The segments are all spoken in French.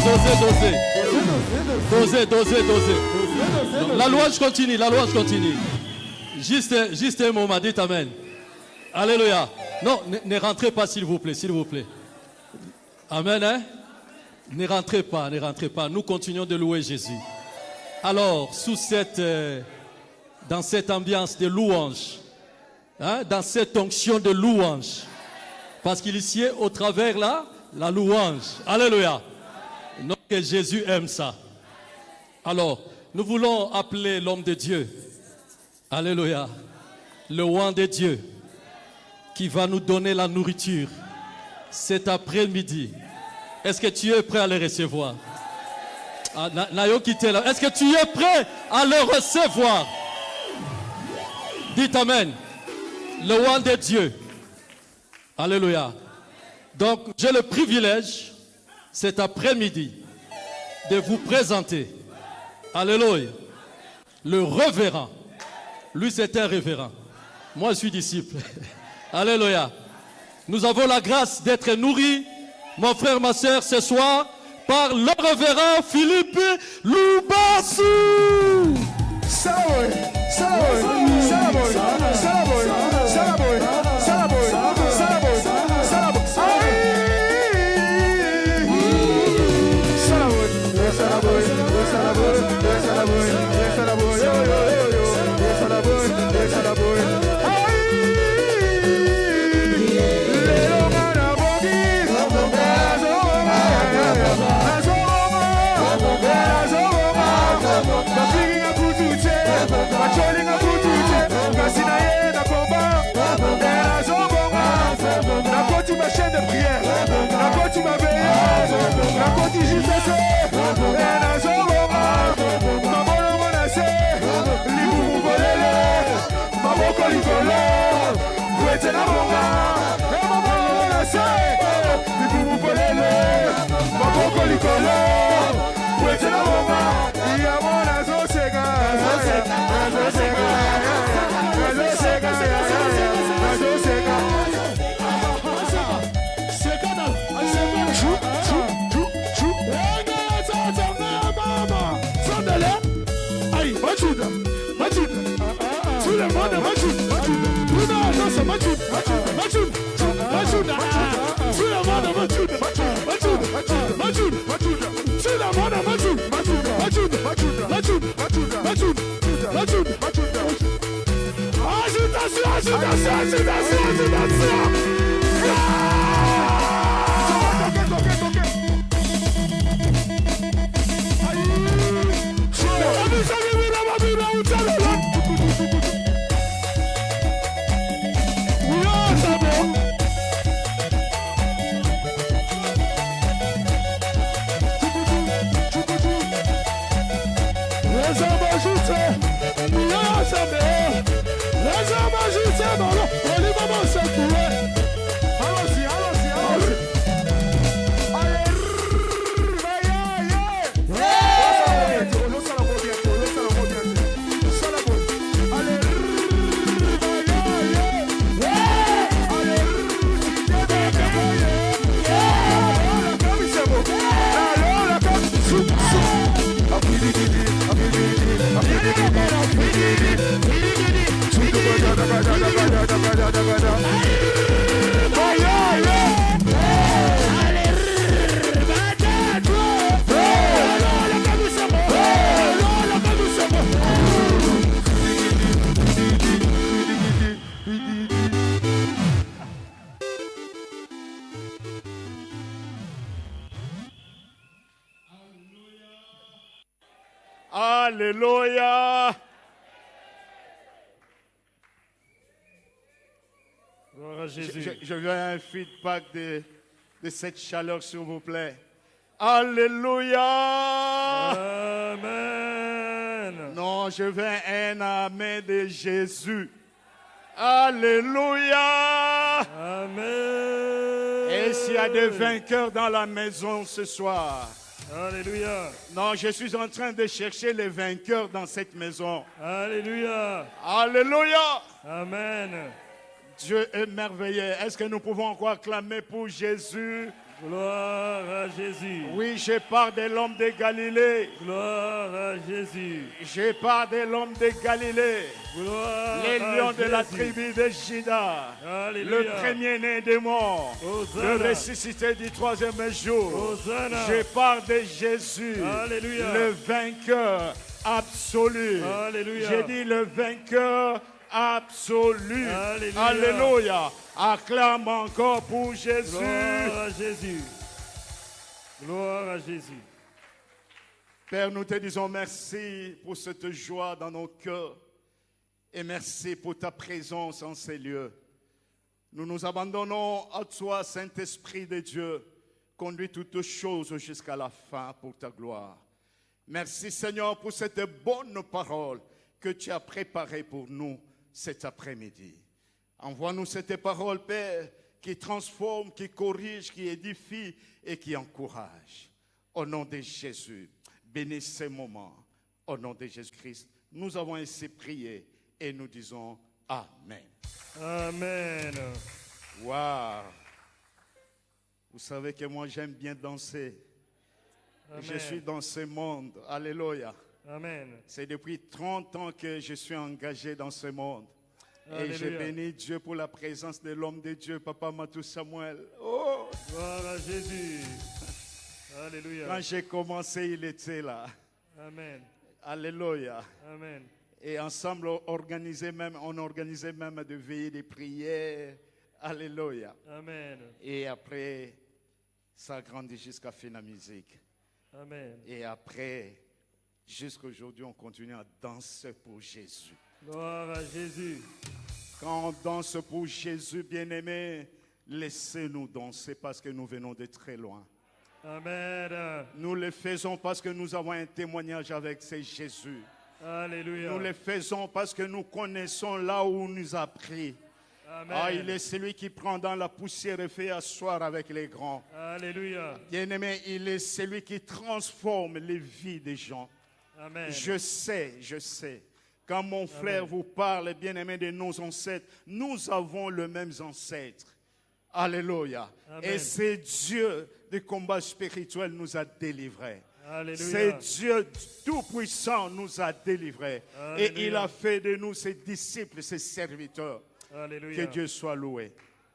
Dosez. La louange continue. Juste un moment, dites amen. Alléluia. Non, ne rentrez pas s'il vous plaît. Amen, hein? Ne rentrez pas. Nous continuons de louer Jésus. Alors, dans cette ambiance de louange, hein, dans cette onction de louange, parce qu'il ici, au travers la louange. Alléluia. Donc, Jésus aime ça. Alors, nous voulons appeler l'homme de Dieu. Alléluia. Le roi de Dieu qui va nous donner la nourriture cet après-midi. Est-ce que tu es prêt à le recevoir? Est-ce que tu es prêt à le recevoir? Dites amen. Le roi de Dieu. Alléluia. Donc, j'ai le privilège cet après-midi de vous présenter, alléluia, le révérend. Lui, c'est un révérend. Moi, je suis disciple. Alléluia. Nous avons la grâce d'être nourris, mon frère, ma soeur, ce soir, par le révérend Philippe Loubassou. Alléluia. Je veux un feedback de cette chaleur, s'il vous plaît. Alléluia. Amen. Non, je veux un amen de Jésus. Alléluia. Amen. Et s'il y a des vainqueurs dans la maison ce soir. Alléluia. Non, je suis en train de chercher les vainqueurs dans cette maison. Alléluia. Alléluia. Amen. Dieu est merveilleux. Est-ce que nous pouvons encore clamer pour Jésus? Gloire à Jésus. Oui, je parle de l'homme de Galilée. Gloire à Jésus. Je parle de l'homme de Galilée. Gloire Les à lions de la Jésus. tribu de Juda. Alléluia. Le premier-né des morts. Hosanna. Le ressuscité du troisième jour. Hosanna. Je parle de Jésus. Alléluia. Le vainqueur absolu. Alléluia. J'ai dit le vainqueur absolu. Alléluia. Alléluia. Acclame encore pour Jésus. Gloire à Jésus. Gloire à Jésus. Père, nous te disons merci pour cette joie dans nos cœurs et merci pour ta présence en ces lieux. Nous nous abandonnons à toi, Saint-Esprit de Dieu. Conduis toutes choses jusqu'à la fin pour ta gloire. Merci Seigneur pour cette bonne parole que tu as préparée pour nous cet après-midi. Envoie-nous cette parole, Père, qui transforme, qui corrige, qui édifie et qui encourage. Au nom de Jésus, bénis ces moments. Au nom de Jésus-Christ, nous avons ainsi prié et nous disons Amen. Amen. Waouh! Vous savez que moi j'aime bien danser. Amen. Je suis dans ce monde. Alléluia. Amen. C'est depuis 30 ans que je suis engagé dans ce monde. Alléluia. Et je bénis Dieu pour la présence de l'homme de Dieu, Papa Matou Samuel. Oh! Gloire à Jésus. Alléluia. Quand j'ai commencé, il était là. Amen. Alléluia. Amen. Et ensemble, on organisait même des veillées de prière. Alléluia. Amen. Et après, ça a grandi jusqu'à Fina Musique. Amen. Et après, jusqu'à aujourd'hui, on continue à danser pour Jésus. Gloire à Jésus. Quand on danse pour Jésus, bien-aimé, laissez-nous danser parce que nous venons de très loin. Amen. Nous le faisons parce que nous avons un témoignage avec ce Jésus. Alléluia. Nous le faisons parce que nous connaissons là où il nous a pris. Amen. Ah, il est celui qui prend dans la poussière et fait asseoir avec les grands. Alléluia. Bien-aimé, il est celui qui transforme les vies des gens. Amen. Je sais. Quand mon frère vous parle, bien-aimé, de nos ancêtres, nous avons le même ancêtre. Alléluia. Amen. Et c'est Dieu du combat spirituel nous a délivrés. Alléluia. C'est Dieu tout-puissant nous a délivrés. Alléluia. Et il a fait de nous ses disciples, ses serviteurs. Alléluia. Que Dieu soit loué.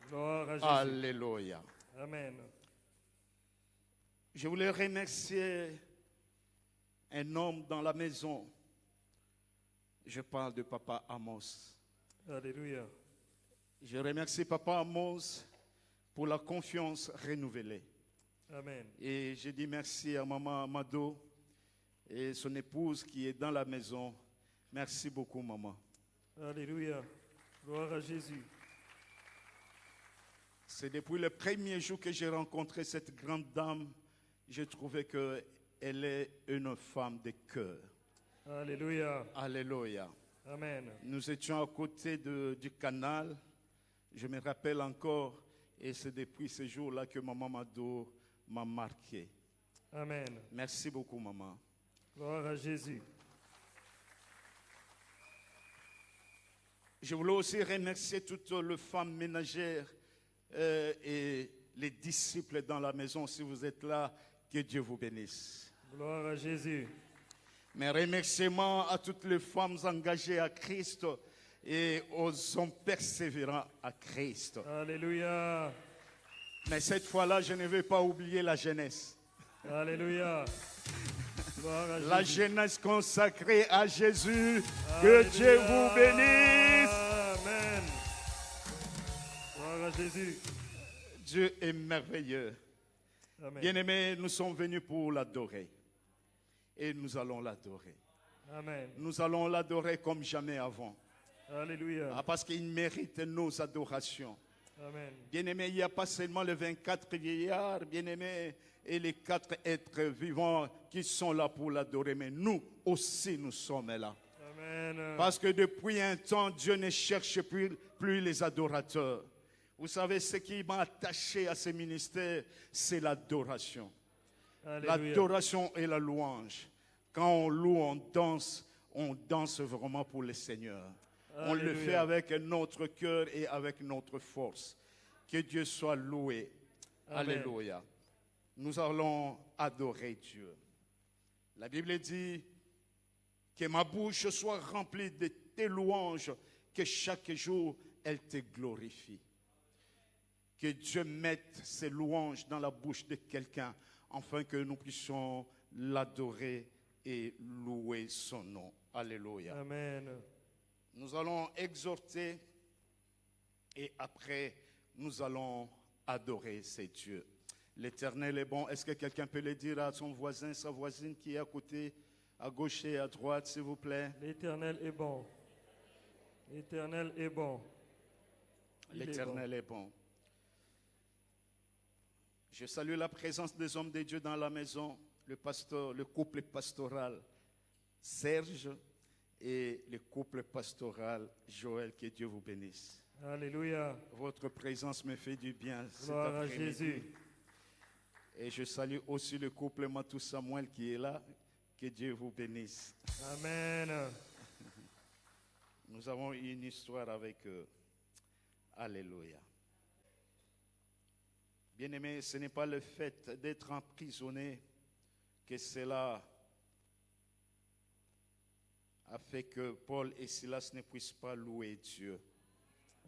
Gloire à Jésus. Alléluia. Amen. Je voulais remercier un homme dans la maison. Je parle de Papa Amos. Alléluia. Je remercie Papa Amos pour la confiance renouvelée. Amen. Et je dis merci à Maman Amado et son épouse qui est dans la maison. Merci beaucoup, Maman. Alléluia. Gloire à Jésus. C'est depuis le premier jour que j'ai rencontré cette grande dame, j'ai trouvé qu'elle est une femme de cœur. Alléluia. Alléluia. Amen. Nous étions à côté du canal. Je me rappelle encore, et c'est depuis ce jour-là que Maman Mado m'a marqué. Amen. Merci beaucoup, Maman. Gloire à Jésus. Je voulais aussi remercier toutes les femmes ménagères et les disciples dans la maison. Si vous êtes là, que Dieu vous bénisse. Gloire à Jésus. Mes remerciements à toutes les femmes engagées à Christ et aux hommes persévérants à Christ. Alléluia. Mais cette fois-là, je ne vais pas oublier la jeunesse. Alléluia. Gloire à La Jésus. jeunesse consacrée à Jésus. Que Alléluia. Dieu vous bénisse. Amen. Gloire à Jésus. Dieu est merveilleux. Amen. Bien-aimés, nous sommes venus pour l'adorer. Et nous allons l'adorer. Amen. Nous allons l'adorer comme jamais avant. Alléluia. Parce qu'il mérite nos adorations. Amen. Bien-aimés, il n'y a pas seulement les 24 vieillards, bien-aimés, et les 4 êtres vivants qui sont là pour l'adorer. Mais nous aussi, nous sommes là. Amen. Parce que depuis un temps, Dieu ne cherche plus les adorateurs. Vous savez, ce qui m'a attaché à ce ministère, c'est l'adoration. Alléluia. L'adoration et la louange. Quand on loue, on danse vraiment pour le Seigneur. On le Alléluia. fait avec notre cœur et avec notre force. Que Dieu soit loué. Amen. Alléluia. nous allons adorer Dieu. La Bible dit que ma bouche soit remplie de tes louanges, que chaque jour elle te glorifie. Que Dieu mette ses louanges dans la bouche de quelqu'un, afin que nous puissions l'adorer et louer son nom. Alléluia. Amen. Nous allons exhorter et après nous allons adorer ces dieux. L'Éternel est bon. Est-ce que quelqu'un peut le dire à son voisin, sa voisine qui est à côté, à gauche et à droite, s'il vous plaît? L'Éternel est bon. L'Éternel est bon. L'Éternel est bon. Je salue la présence des hommes de Dieu dans la maison, le pasteur, le couple pastoral Serge et le couple pastoral Joël. Que Dieu vous bénisse. Alléluia. Votre présence me fait du bien cet Gloire à après-midi. Jésus. Et je salue aussi le couple Matou Samuel qui est là. Que Dieu vous bénisse. Amen. Nous avons une histoire avec eux. Alléluia. Bien-aimés, ce n'est pas le fait d'être emprisonné que cela a fait que Paul et Silas ne puissent pas louer Dieu.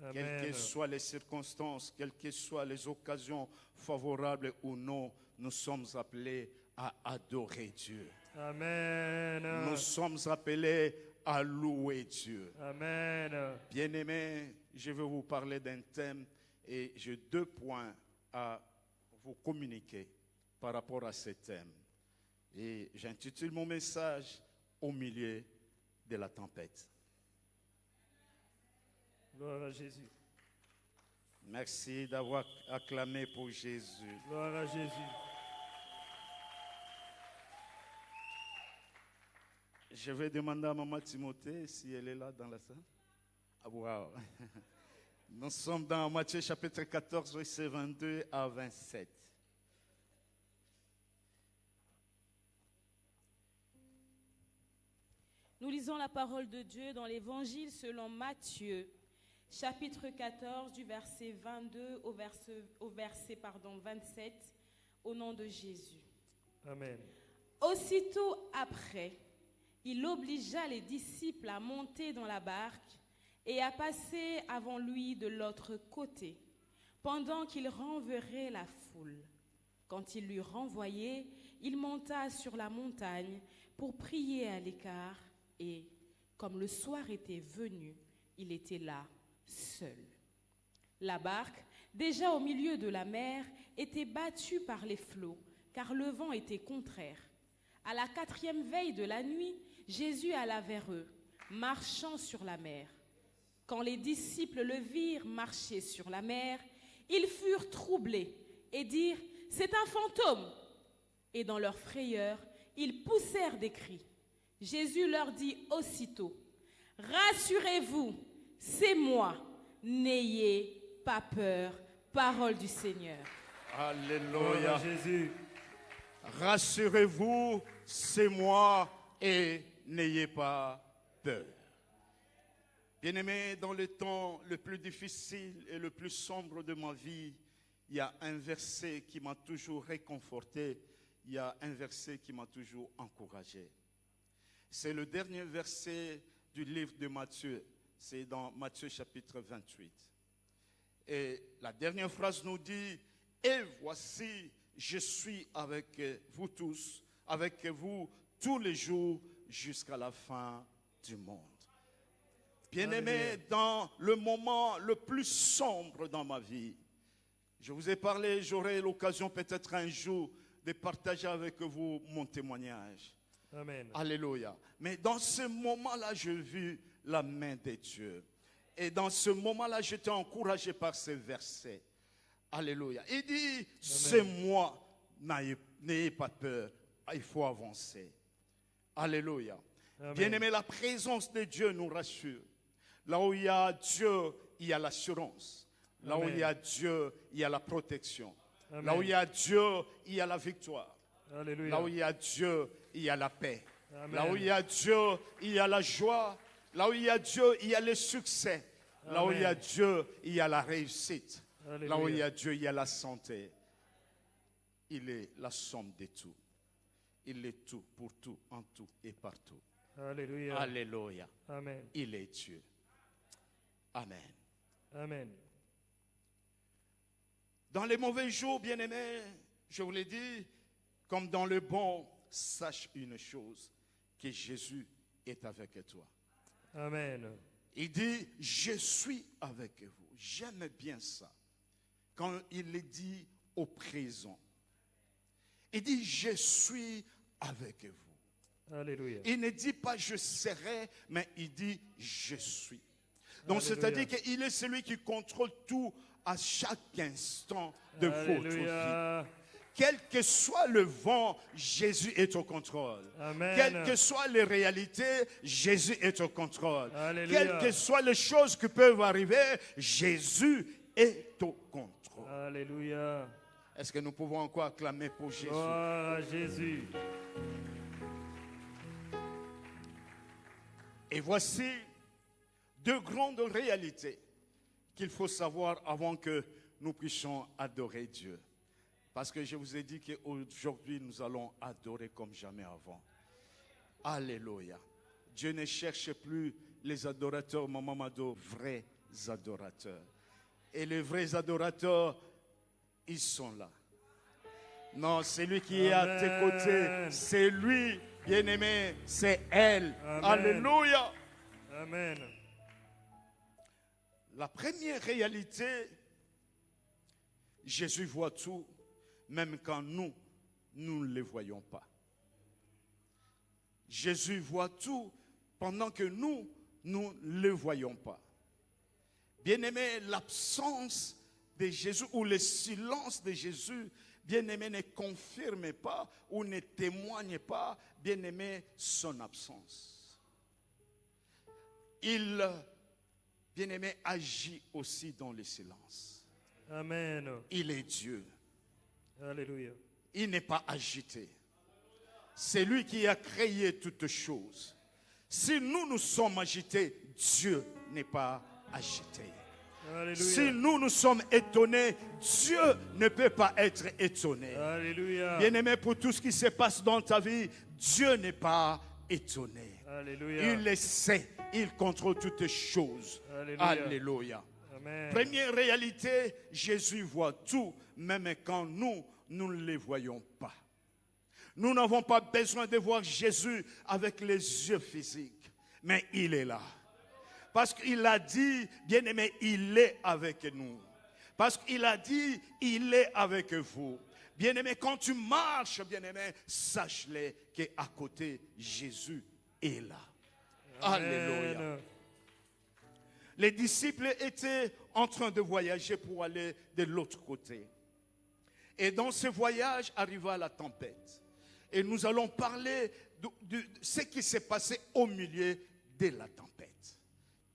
Amen. Quelles que soient les circonstances, quelles que soient les occasions favorables ou non, nous sommes appelés à adorer Dieu. Amen. Nous sommes appelés à louer Dieu. Amen. Bien-aimés, je vais vous parler d'un thème et j'ai 2 points à vous communiquer par rapport à ce thème. Et j'intitule mon message « Au milieu de la tempête ». Gloire à Jésus. Merci d'avoir acclamé pour Jésus. Gloire à Jésus. Je vais demander à Maman Timothée si elle est là dans la salle. Ah, wow. Nous sommes dans Matthieu chapitre 14, versets 22 à 27. Nous lisons la parole de Dieu dans l'Évangile selon Matthieu, chapitre 14, du verset 22 au verset 27, au nom de Jésus. Amen. Aussitôt après, il obligea les disciples à monter dans la barque et à passer avant lui de l'autre côté, pendant qu'il renverrait la foule. Quand il l'eut renvoyé, il monta sur la montagne pour prier à l'écart, et, comme le soir était venu, il était là, seul. La barque, déjà au milieu de la mer, était battue par les flots, car le vent était contraire. À la 4e veille de la nuit, Jésus alla vers eux, marchant sur la mer. Quand les disciples le virent marcher sur la mer, ils furent troublés et dirent « C'est un fantôme !» Et dans leur frayeur, ils poussèrent des cris. Jésus leur dit aussitôt « Rassurez-vous, c'est moi, n'ayez pas peur. » Parole du Seigneur. Gloire Alléluia. à Jésus. Rassurez-vous, c'est moi et n'ayez pas peur. Bien-aimés, dans le temps le plus difficile et le plus sombre de ma vie, il y a un verset qui m'a toujours réconforté, il y a un verset qui m'a toujours encouragé. C'est le dernier verset du livre de Matthieu, c'est dans Matthieu chapitre 28. Et la dernière phrase nous dit « Et voici, je suis avec vous tous, avec vous tous les jours jusqu'à la fin du monde. » Bien-aimés, dans le moment le plus sombre dans ma vie, je vous ai parlé, j'aurai l'occasion peut-être un jour de partager avec vous mon témoignage. Amen. Alléluia. Mais dans ce moment-là, j'ai vu la main de Dieu. Et dans ce moment-là, j'étais encouragé par ce verset. Alléluia. Il dit, c'est moi, n'ayez pas peur, il faut avancer. Alléluia. Amen. Bien-aimé, la présence de Dieu nous rassure. Là où il y a Dieu, il y a l'assurance. Là où Amen. il y a Dieu, il y a la protection. Amen. Là où il y a Dieu, il y a la victoire. Alléluia. Là où il y a Dieu, il y a la paix. Amen. Là où il y a Dieu, il y a la joie. Là où il y a Dieu, il y a le succès. Là où il y a Amen. Dieu, il y a la réussite. Alléluia. Là où il y a Dieu, il y a la santé. il est la somme de tout. Il est tout, pour tout, en tout et partout. Alléluia. Alléluia. Amen. Il est Dieu. Amen. Amen. Dans les mauvais jours, bien-aimés, je vous l'ai dit, comme dans le bon, sache une chose, que Jésus est avec toi. Amen. Il dit, je suis avec vous. J'aime bien ça. Quand il le dit au présent. Il dit, je suis avec vous. Alléluia. Il ne dit pas je serai, mais il dit je suis. Donc Alléluia. c'est-à-dire qu'il est celui qui contrôle tout à chaque instant de votre vie. Alléluia. Quel que soit le vent, Jésus est au contrôle. Amen. Quelles que soient les réalités, Jésus est au contrôle. Alléluia. Quelles que soient les choses qui peuvent arriver, Jésus est au contrôle. Alléluia. Est-ce que nous pouvons encore acclamer pour Jésus? Gloire à Jésus. Et voici deux grandes réalités qu'il faut savoir avant que nous puissions adorer Dieu. Parce que je vous ai dit qu'aujourd'hui, nous allons adorer comme jamais avant. Alléluia. Dieu ne cherche plus les adorateurs, Maman Mado, vrais adorateurs. Et les vrais adorateurs, ils sont là. Non, c'est lui qui est à tes côtés. C'est lui, bien-aimé, c'est elle. Amen. Alléluia. Amen. La première réalité, Jésus voit tout, même quand nous ne le voyons pas. Jésus voit tout pendant que nous ne le voyons pas. Bien-aimé, l'absence de Jésus ou le silence de Jésus, bien-aimé, ne confirme pas ou ne témoigne pas, bien-aimé, son absence. Il, bien-aimé, agit aussi dans le silence. Amen. Il est Dieu. Alléluia. Il n'est pas agité. C'est lui qui a créé toutes choses. Si nous sommes agités, Dieu n'est pas agité. Alléluia. Si nous sommes étonnés, Dieu ne peut pas être étonné. Alléluia. Bien-aimé, pour tout ce qui se passe dans ta vie, Dieu n'est pas étonné. Alléluia. Il le sait. Il contrôle toutes choses. Alléluia. Alléluia. Amen. Première réalité, Jésus voit tout, même quand nous ne le voyons pas. Nous n'avons pas besoin de voir Jésus avec les yeux physiques, mais il est là. Parce qu'il a dit, bien-aimé, il est avec nous. Parce qu'il a dit, il est avec vous. Bien-aimé, quand tu marches, bien-aimé, sache-le qu'à côté, Jésus est là. Amen. Alléluia. Les disciples étaient en train de voyager pour aller de l'autre côté. Et dans ce voyage arriva la tempête. Et nous allons parler de ce qui s'est passé au milieu de la tempête.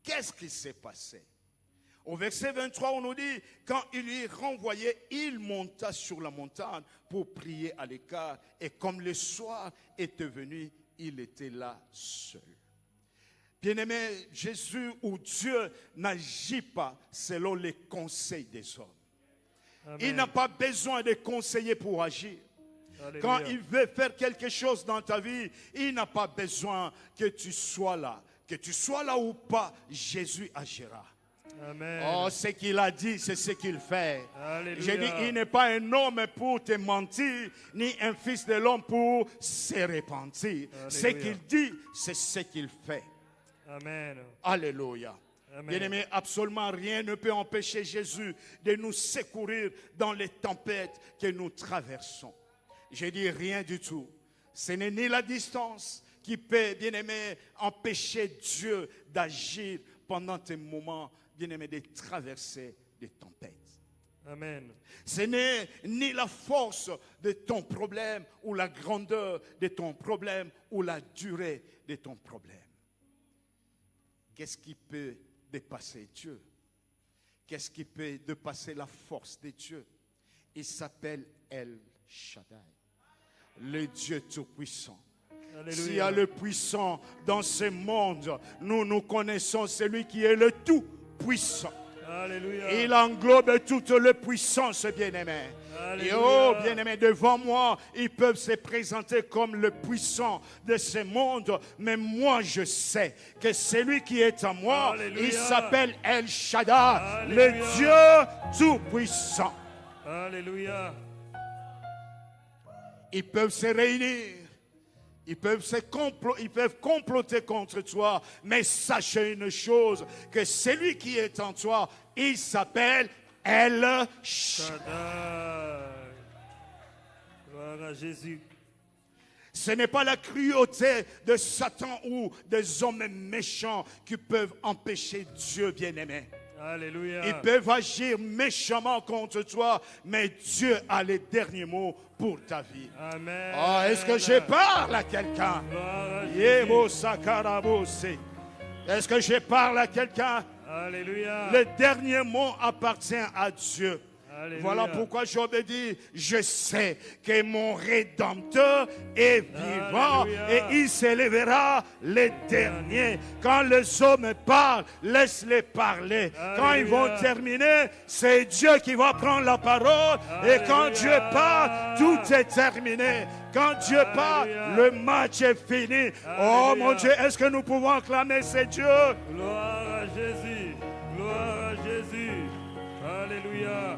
Qu'est-ce qui s'est passé? Au verset 23, on nous dit, quand il lui renvoyait, il monta sur la montagne pour prier à l'écart. Et comme le soir était venu, il était là seul. Bien-aimé, Jésus ou Dieu n'agit pas selon les conseils des hommes. Amen. Il n'a pas besoin de conseiller pour agir. Alléluia. Quand il veut faire quelque chose dans ta vie, il n'a pas besoin que tu sois là. Que tu sois là ou pas, Jésus agira. Amen. Oh, ce qu'il a dit, c'est ce qu'il fait. Alléluia. J'ai dit, il n'est pas un homme pour te mentir, ni un fils de l'homme pour se repentir. Alléluia. Ce qu'il dit, c'est ce qu'il fait. Amen. Alléluia. Amen. Bien-aimé, absolument rien ne peut empêcher Jésus de nous secourir dans les tempêtes que nous traversons. Je dis rien du tout. Ce n'est ni la distance qui peut, bien-aimé, empêcher Dieu d'agir pendant tes moments, bien-aimé, de traverser des tempêtes. Amen. Ce n'est ni la force de ton problème ou la grandeur de ton problème ou la durée de ton problème. Qu'est-ce qui peut dépasser Dieu? Qu'est-ce qui peut dépasser la force de Dieu? Il s'appelle El Shaddai, le Dieu Tout-Puissant. Alléluia. S'il y a le puissant dans ce monde, nous connaissons celui qui est le Tout-Puissant. Alléluia. Il englobe toute la puissance, bien-aimé. Et oh, bien-aimé, devant moi, ils peuvent se présenter comme le puissant de ce monde. Mais moi, je sais que celui qui est en moi, Alléluia. il s'appelle El Shaddai, Alléluia. le Dieu tout-puissant. Alléluia. Ils peuvent se réunir. Ils peuvent comploter contre toi. Mais sachez une chose, que celui qui est en toi, il s'appelle El Shaddai. Shaddai. Gloire à Jésus. Ce n'est pas la cruauté de Satan ou des hommes méchants qui peuvent empêcher Dieu, bien-aimé. Alléluia. Ils peuvent agir méchamment contre toi, mais Dieu a les derniers mots pour ta vie. Amen. Oh, est-ce que je parle à quelqu'un? Gloire à Yebo Jésus. sakarabose. Est-ce que je parle à quelqu'un? Alléluia. Le dernier mot appartient à Dieu. Alléluia. Voilà pourquoi Job dit, je sais que mon Rédempteur est vivant. Alléluia. Et il s'élèvera les derniers. Quand les hommes parlent, laisse-les parler. Quand ils vont Alléluia. terminer, c'est Dieu qui va prendre la parole. Et quand Alléluia. Dieu parle, tout est terminé. Quand Dieu parle, Alléluia. le match est fini. Oh Alléluia. mon Dieu, est-ce que nous pouvons acclamer ce Dieu? Gloire à Jésus. Gloire à Jésus. Alléluia.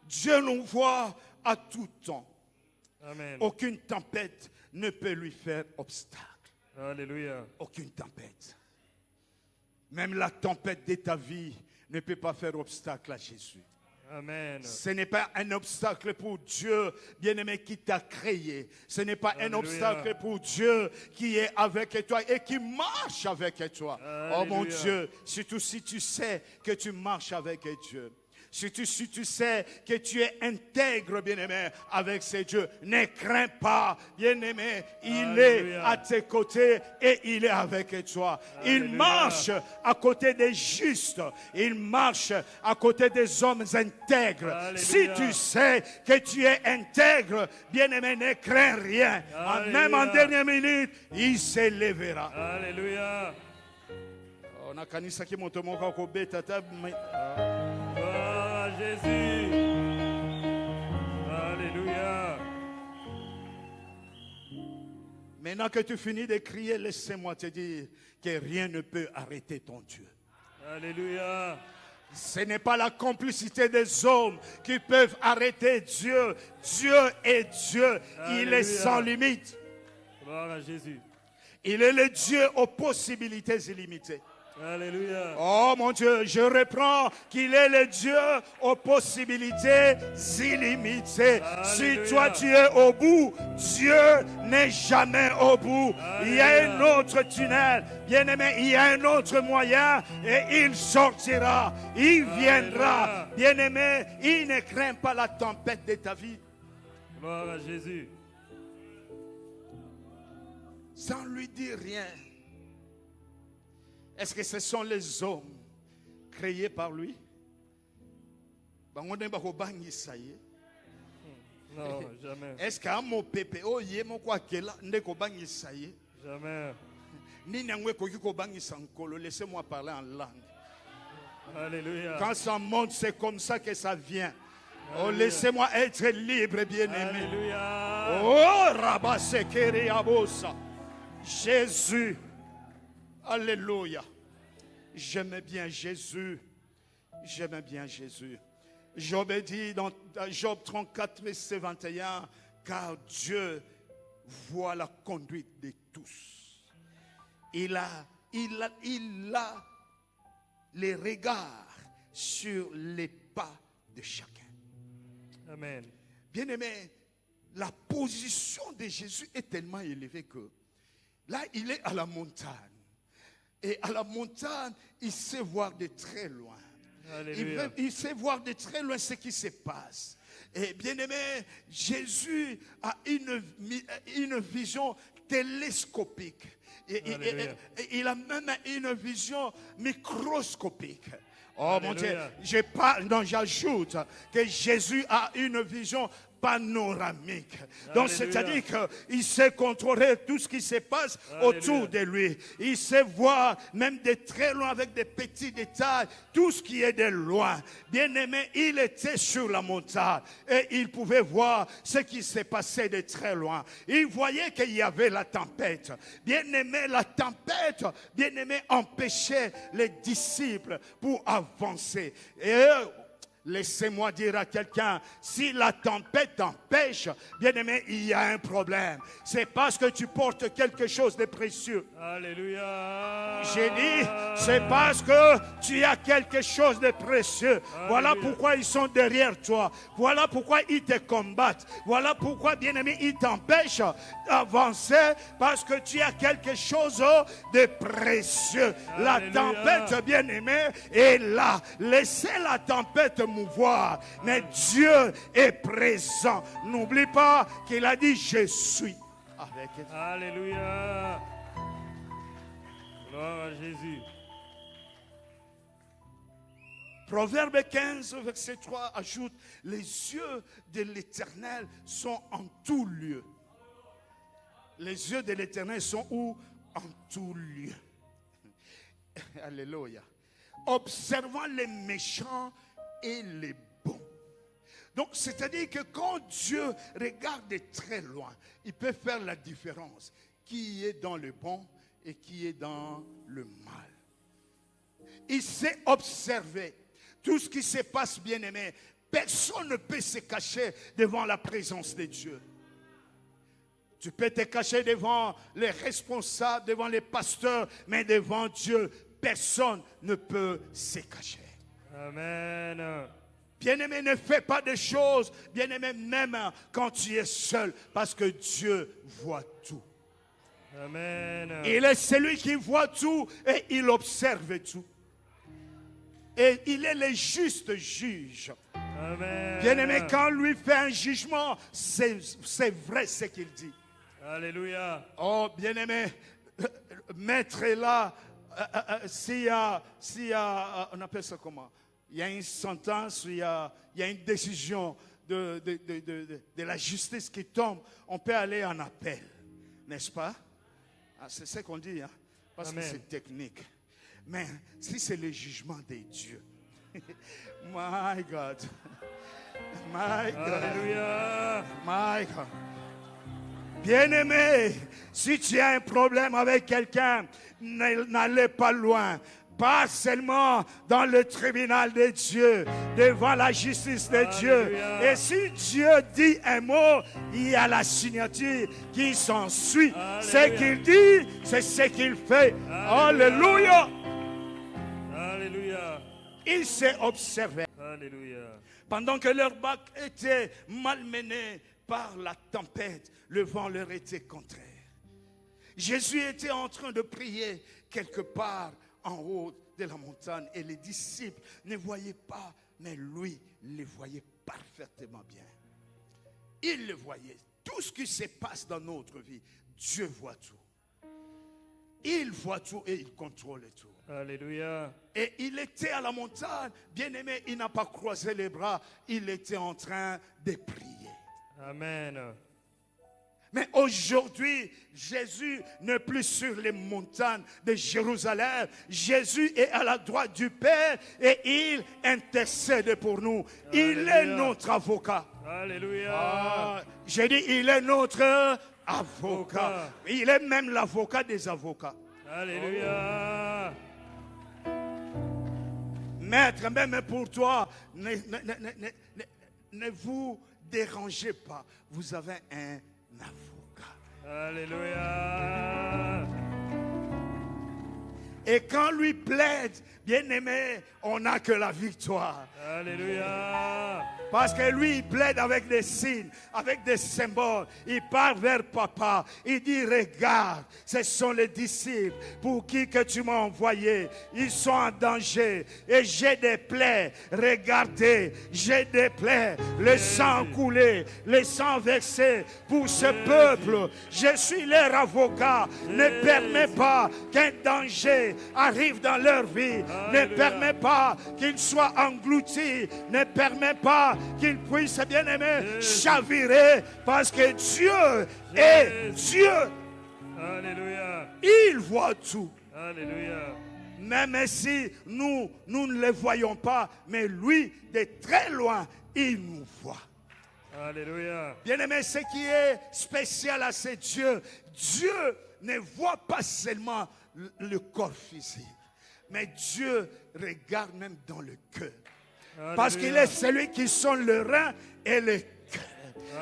Dieu nous voit à tout temps. Amen. Aucune tempête ne peut lui faire obstacle. Alléluia. Aucune tempête. Même la tempête de ta vie ne peut pas faire obstacle à Jésus. Amen. Ce n'est pas un obstacle pour Dieu, bien-aimé, qui t'a créé. Ce n'est pas un Alléluia. obstacle pour Dieu qui est avec toi et qui marche avec toi. Oh mon Alléluia. Dieu, surtout si tu sais que tu marches avec Dieu. Surtout si tu sais que tu es intègre, bien-aimé, avec ces dieux. Ne crains pas, bien-aimé. Il Alléluia. est à tes côtés et il est avec toi. Il Alléluia. marche à côté des justes. Il marche à côté des hommes intègres. Alléluia. Si tu sais que tu es intègre, bien-aimé, ne crains rien. Même en Alléluia. dernière minute, il s'élèvera. Alléluia. On a kanisa ki moto moko akobeta ta Gloire à Jésus. Alléluia. Maintenant que tu finis de crier, laisse-moi te dire que rien ne peut arrêter ton Dieu. Alléluia. Ce n'est pas la complicité des hommes qui peuvent arrêter Dieu. Dieu est Dieu. Il est Alléluia. sans limite. Gloire à Jésus. Il est le Dieu aux possibilités illimitées. Alléluia. Oh mon Dieu, je reprends qu'il est le Dieu aux possibilités illimitées. Si Alléluia. toi tu es au bout, Dieu n'est jamais au bout. Il y a un autre tunnel, bien-aimé, il y a un autre moyen et il sortira, il viendra. Alléluia. Bien-aimé, il ne craint pas la tempête de ta vie. Gloire à Jésus. Sans lui dire rien. Est-ce que ce sont les hommes créés par lui? Non, jamais. Est-ce qu'à mon pépé, oh yé mon quoi qu'elle a, n'est qu'au bang isaïe? Jamais. Ni n'engwe koki bang isankolo, laissez-moi parler en langue. Alléluia. Quand ça monte, c'est comme ça que ça vient. Oh, Alléluia. laissez-moi être libre, bien-aimé. Alléluia. Oh, Rabba Sekeri Abosa. Jésus. Alléluia. J'aime bien Jésus. J'aime bien Jésus. Job dit dans Job 34, verset 21, car Dieu voit la conduite de tous. Il a les regards sur les pas de chacun. Amen. Bien-aimé, la position de Jésus est tellement élevée que là, il est à la montagne. Et à la montagne, il sait voir de très loin. Alléluia. Il sait voir de très loin ce qui se passe. Et bien aimé, Jésus a une vision télescopique. Et il a même une vision microscopique. Oh mon Dieu, Alléluia. j'ajoute que Jésus a une vision panoramique. Donc, c'est-à-dire qu'il sait contrôler tout ce qui se passe autour de lui. Il sait voir, même de très loin, avec des petits détails, tout ce qui est de loin. Bien-aimé, il était sur la montagne et il pouvait voir ce qui s'est passé de très loin. Il voyait qu'il y avait la tempête. Bien-aimé, la tempête, bien-aimé, empêchait les disciples pour avancer. Et laissez-moi dire à quelqu'un, si la tempête t'empêche, bien-aimé, il y a un problème. C'est parce que tu portes quelque chose de précieux. Alléluia. J'ai dit, c'est parce que tu as quelque chose de précieux. Alléluia. Voilà pourquoi ils sont derrière toi. Voilà pourquoi ils te combattent. Voilà pourquoi, bien-aimé, ils t'empêchent d'avancer, parce que tu as quelque chose de précieux. Alléluia. La tempête, bien-aimé, est là. Laissez la tempête mouvoir, mais Dieu est présent. N'oublie pas qu'il a dit je suis avec elle. Alléluia. Gloire à Jésus. Proverbe 15, verset 3 ajoute, les yeux de l'Éternel sont en tout lieu. Les yeux de l'Éternel sont où? En tout lieu. Alléluia. Observant les méchants et les bons. Donc, c'est-à-dire que quand Dieu regarde de très loin, il peut faire la différence. Qui est dans le bon et qui est dans le mal. Il sait observer tout ce qui se passe, bien-aimé. Personne ne peut se cacher devant la présence de Dieu. Tu peux te cacher devant les responsables, devant les pasteurs, mais devant Dieu, personne ne peut se cacher. Amen. Bien-aimé, ne fais pas de choses, bien-aimé, même quand tu es seul, parce que Dieu voit tout. Amen. Il est celui qui voit tout et il observe tout. Et il est le juste juge. Amen. Bien-aimé, quand lui fait un jugement, c'est vrai ce qu'il dit. Alléluia. Oh, bien-aimé, maître est là. S'il y a, on appelle ça comment? Il y a une sentence, il y a une décision de la justice qui tombe, on peut aller en appel, n'est-ce pas? C'est ce qu'on dit, hein? Parce Amen. Que c'est technique. Mais si c'est le jugement de Dieu, my God, my God, Alléluia. My God. Bien-aimé, si tu as un problème avec quelqu'un, n'allez pas loin. Pas seulement dans le tribunal de Dieu, devant la justice de Dieu. Et si Dieu dit un mot, il y a la signature qui s'ensuit. Ce qu'il dit, c'est ce qu'il fait. Alléluia. Alléluia. Il s'est observé. Alléluia. Pendant que leur barque était malmenée par la tempête, le vent leur était contraire. Jésus était en train de prier quelque part en haut de la montagne et les disciples ne voyaient pas, mais lui les voyait parfaitement bien. Il le voyait. Tout ce qui se passe dans notre vie, Dieu voit tout. Il voit tout et il contrôle tout. Alléluia. Et il était à la montagne, bien-aimé, il n'a pas croisé les bras, il était en train de prier. Amen. Mais aujourd'hui, Jésus n'est plus sur les montagnes de Jérusalem. Jésus est à la droite du Père et il intercède pour nous. Alléluia. Il est notre avocat. Alléluia. J'ai dit, il est notre avocat. Il est même l'avocat des avocats. Alléluia. Maître, même pour toi, ne vous dérangez pas. Vous avez un avocat. Alléluia. Et quand lui plaide, bien-aimé, on n'a que la victoire. Alléluia. Parce que lui, il plaide avec des signes, avec des symboles. Il part vers papa. Il dit, regarde, ce sont les disciples pour qui que tu m'as envoyé. Ils sont en danger. Et j'ai des plaies. Regardez, j'ai des plaies. Le sang coulé, le sang versé pour ce peuple. Je suis leur avocat. Ne permets pas qu'un danger arrive dans leur vie. Ne permets pas qu'ils soient engloutis. Ne permets pas qu'ils puissent, bien aimé, chavirer. Parce que Dieu est Dieu. Alléluia. Il voit tout. Alléluia. Même si nous ne le voyons pas, mais lui, de très loin, il nous voit. Alléluia. Bien-aimé, ce qui est spécial à ce Dieu, Dieu ne voit pas seulement le corps physique, mais Dieu regarde même dans le cœur. Alléluia. Parce qu'il est celui qui sonde le rein et le cœur.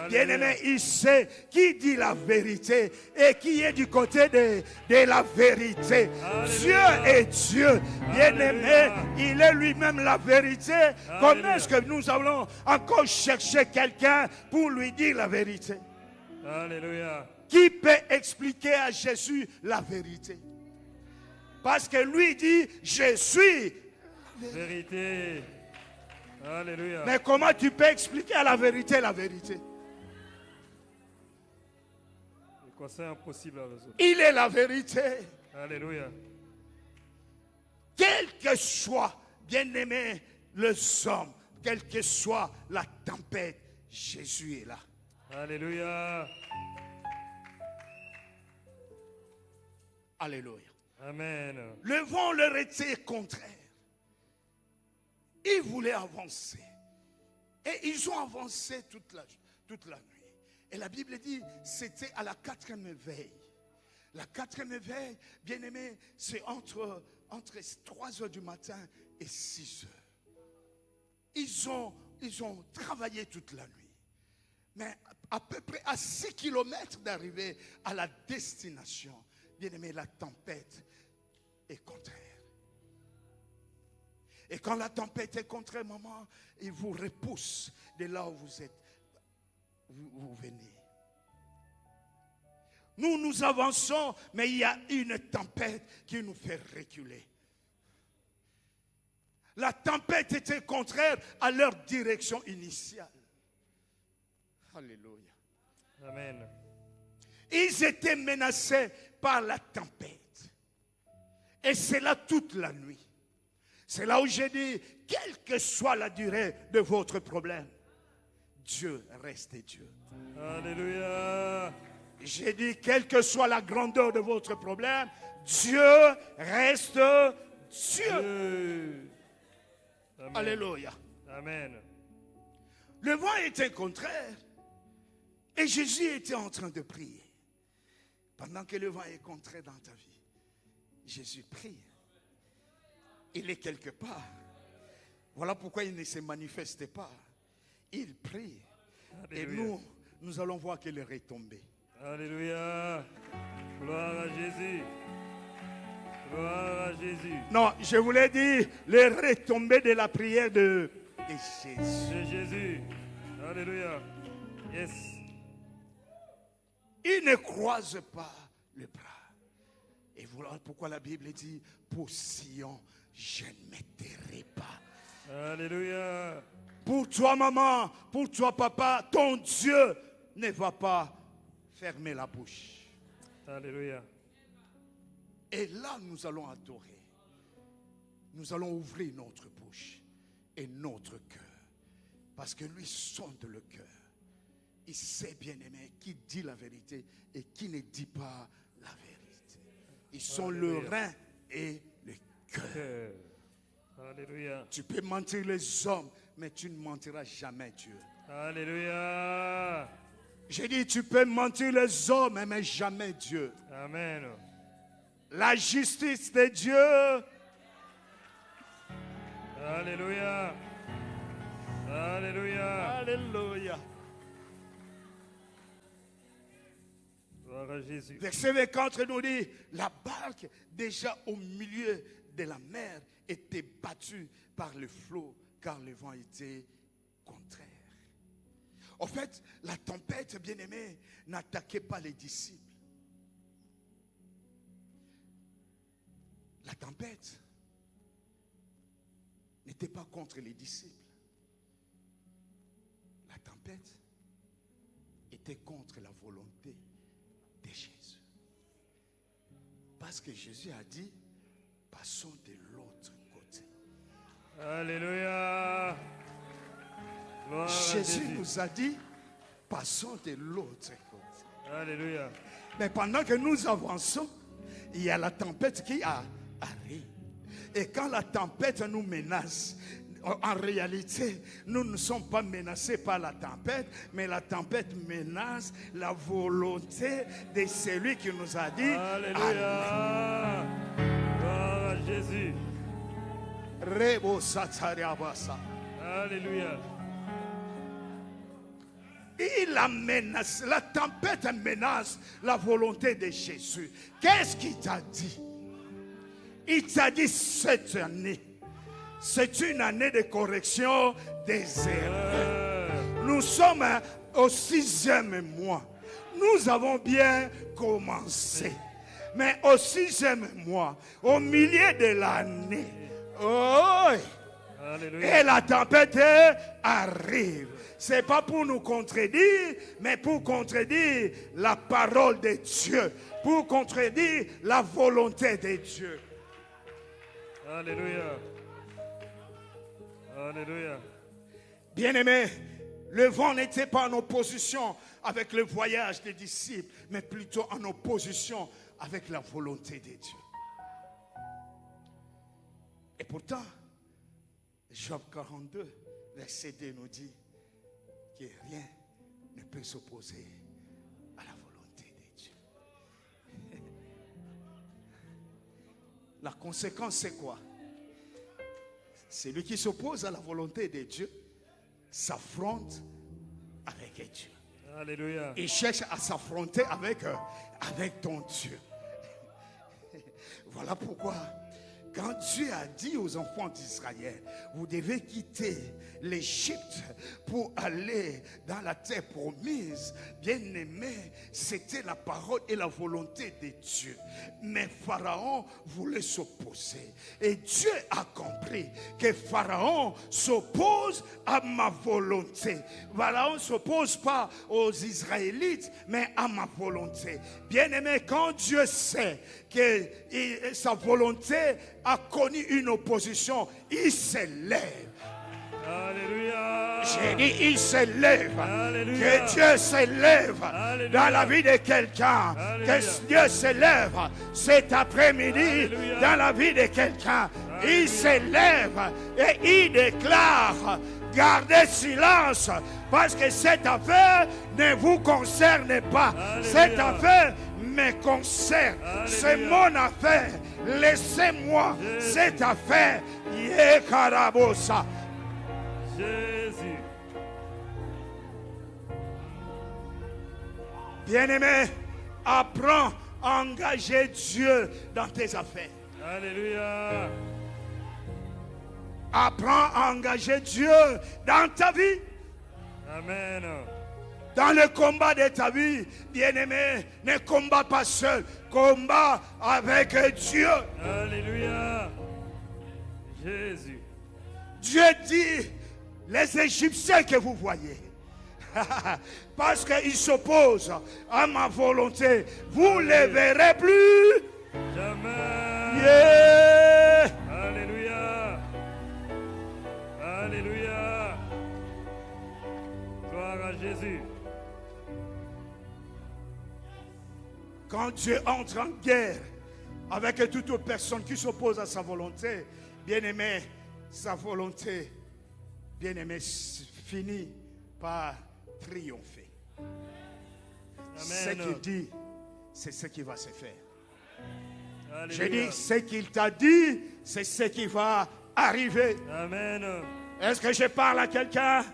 Bien-aimé, il sait qui dit la vérité et qui est du côté de la vérité. Alléluia. Dieu est Dieu. Bien-aimé, il est lui-même la vérité. Alléluia. Comment est-ce que nous allons encore chercher quelqu'un pour lui dire la vérité? Alléluia. Qui peut expliquer à Jésus la vérité? Parce que lui dit, je suis la vérité. Alléluia. Mais comment tu peux expliquer à la vérité la vérité? C'est impossible à résoudre. Il est la vérité. Alléluia. Quel que soit, bien-aimé, les hommes, quelle que soit la tempête, Jésus est là. Alléluia. Alléluia. Amen. Le vent leur était contraire. Ils voulaient avancer. Et ils ont avancé toute la nuit. Et la Bible dit, c'était à la 4e veille. La 4e veille, bien aimé, c'est entre 3 heures du matin et 6 heures. Ils ont travaillé toute la nuit. Mais à peu près à 6 kilomètres d'arriver à la destination, bien aimé, la tempête est contraire. Et quand la tempête est contraire, maman, il vous repousse de là où vous êtes. Vous venez. Nous avançons, mais il y a une tempête qui nous fait reculer. La tempête était contraire à leur direction initiale. Alléluia. Amen. Ils étaient menacés par la tempête. Et c'est là toute la nuit. C'est là où j'ai dit, quelle que soit la durée de votre problème, Dieu reste Dieu. Alléluia. J'ai dit, quelle que soit la grandeur de votre problème, Dieu reste Dieu. Amen. Alléluia. Amen. Le vent était contraire et Jésus était en train de prier. Pendant que le vent est contraire dans ta vie, Jésus prie. Il est quelque part. Voilà pourquoi il ne se manifestait pas. Il prie. Alléluia. Et nous allons voir qu'il est retombé. Alléluia. Gloire à Jésus. Gloire à Jésus. Non, je voulais dire le retombé de la prière de Jésus. De Jésus. Alléluia. Yes. Il ne croise pas le bras. Et voilà pourquoi la Bible dit, pour Sion, je ne me tairai pas. Alléluia. Pour toi, maman, pour toi, papa, ton Dieu ne va pas fermer la bouche. Alléluia. Et là, nous allons adorer. Nous allons ouvrir notre bouche et notre cœur. Parce que lui sonde le cœur. Il sait, bien aimé, qui dit la vérité et qui ne dit pas la vérité. Ils sont le rein et le cœur. Alléluia. Tu peux mentir les hommes, mais tu ne mentiras jamais Dieu. Alléluia. J'ai dit, tu peux mentir les hommes, mais jamais Dieu. Amen. La justice de Dieu. Alléluia. Alléluia. Alléluia. Gloire à Jésus. Verset 24 nous dit, la barque déjà au milieu de la mer était battue par le flot, car le vent était contraire. En fait, la tempête, bien aimée, n'attaquait pas les disciples. La tempête n'était pas contre les disciples. La tempête était contre la volonté de Jésus. Parce que Jésus a dit, passons de l'autre côté. Alléluia. Gloire à Jésus nous a dit, passons de l'autre côté. Alléluia. Mais pendant que nous avançons, il y a la tempête qui arrive. Et quand la tempête nous menace, en réalité, nous ne sommes pas menacés par la tempête, mais la tempête menace la volonté de celui qui nous a dit Alléluia. Gloire à Jésus. Rebo Satariabasa. Alléluia. La tempête menace la volonté de Jésus. Qu'est-ce qu'il t'a dit? Il t'a dit cette année, c'est une année de correction des erreurs. Nous sommes au 6e mois. Nous avons bien commencé. Mais au 6e mois, au milieu de l'année, et la tempête arrive. Ce n'est pas pour nous contredire, mais pour contredire la parole de Dieu, pour contredire la volonté de Dieu. Alléluia. Alléluia. Bien-aimés, le vent n'était pas en opposition avec le voyage des disciples, mais plutôt en opposition avec la volonté de Dieu. Et pourtant, Job 42, verset 2 nous dit que rien ne peut s'opposer à la volonté de Dieu. La conséquence, c'est quoi? Celui qui s'oppose à la volonté de Dieu s'affronte avec Dieu. Alléluia. Il cherche à s'affronter avec ton Dieu. Voilà pourquoi, quand Dieu a dit aux enfants d'Israël, vous devez quitter l'Égypte pour aller dans la terre promise, bien aimé, c'était la parole et la volonté de Dieu. Mais Pharaon voulait s'opposer. Et Dieu a compris que Pharaon s'oppose à ma volonté. Pharaon ne s'oppose pas aux Israélites, mais à ma volonté. Bien aimé, quand Dieu sait que sa volonté a connu une opposition, il s'élève. Alléluia. J'ai dit, il s'élève. Alléluia. Que Dieu s'élève Alléluia. dans la vie de quelqu'un. Alléluia. Que Dieu s'élève cet après-midi Alléluia. dans la vie de quelqu'un. Il s'élève et il déclare, gardez silence parce que cette affaire ne vous concerne pas. Alléluia. Cette affaire me concerne. Alléluia. C'est mon affaire. Laissez-moi cette affaire. Yekarabosa. Jésus. Bien-aimé, apprends à engager Dieu dans tes affaires. Alléluia. Apprends à engager Dieu dans ta vie. Amen. Dans le combat de ta vie, bien-aimé, ne combat pas seul. Combat avec Dieu. Alléluia. Jésus. Dieu dit, les Égyptiens que vous voyez, parce qu'ils s'opposent à ma volonté, vous ne les verrez plus. Jamais. Yeah. Alléluia. Alléluia. Gloire à Jésus. Quand Dieu entre en guerre avec toute personne qui s'oppose à sa volonté, bien-aimé, sa volonté, bien-aimé, finit par triompher. Ce Amen. qu'il dit, c'est ce qui va se faire. Alléluia. J'ai dit, ce qu'il t'a dit, c'est ce qui va arriver. Amen. Est-ce que je parle à quelqu'un?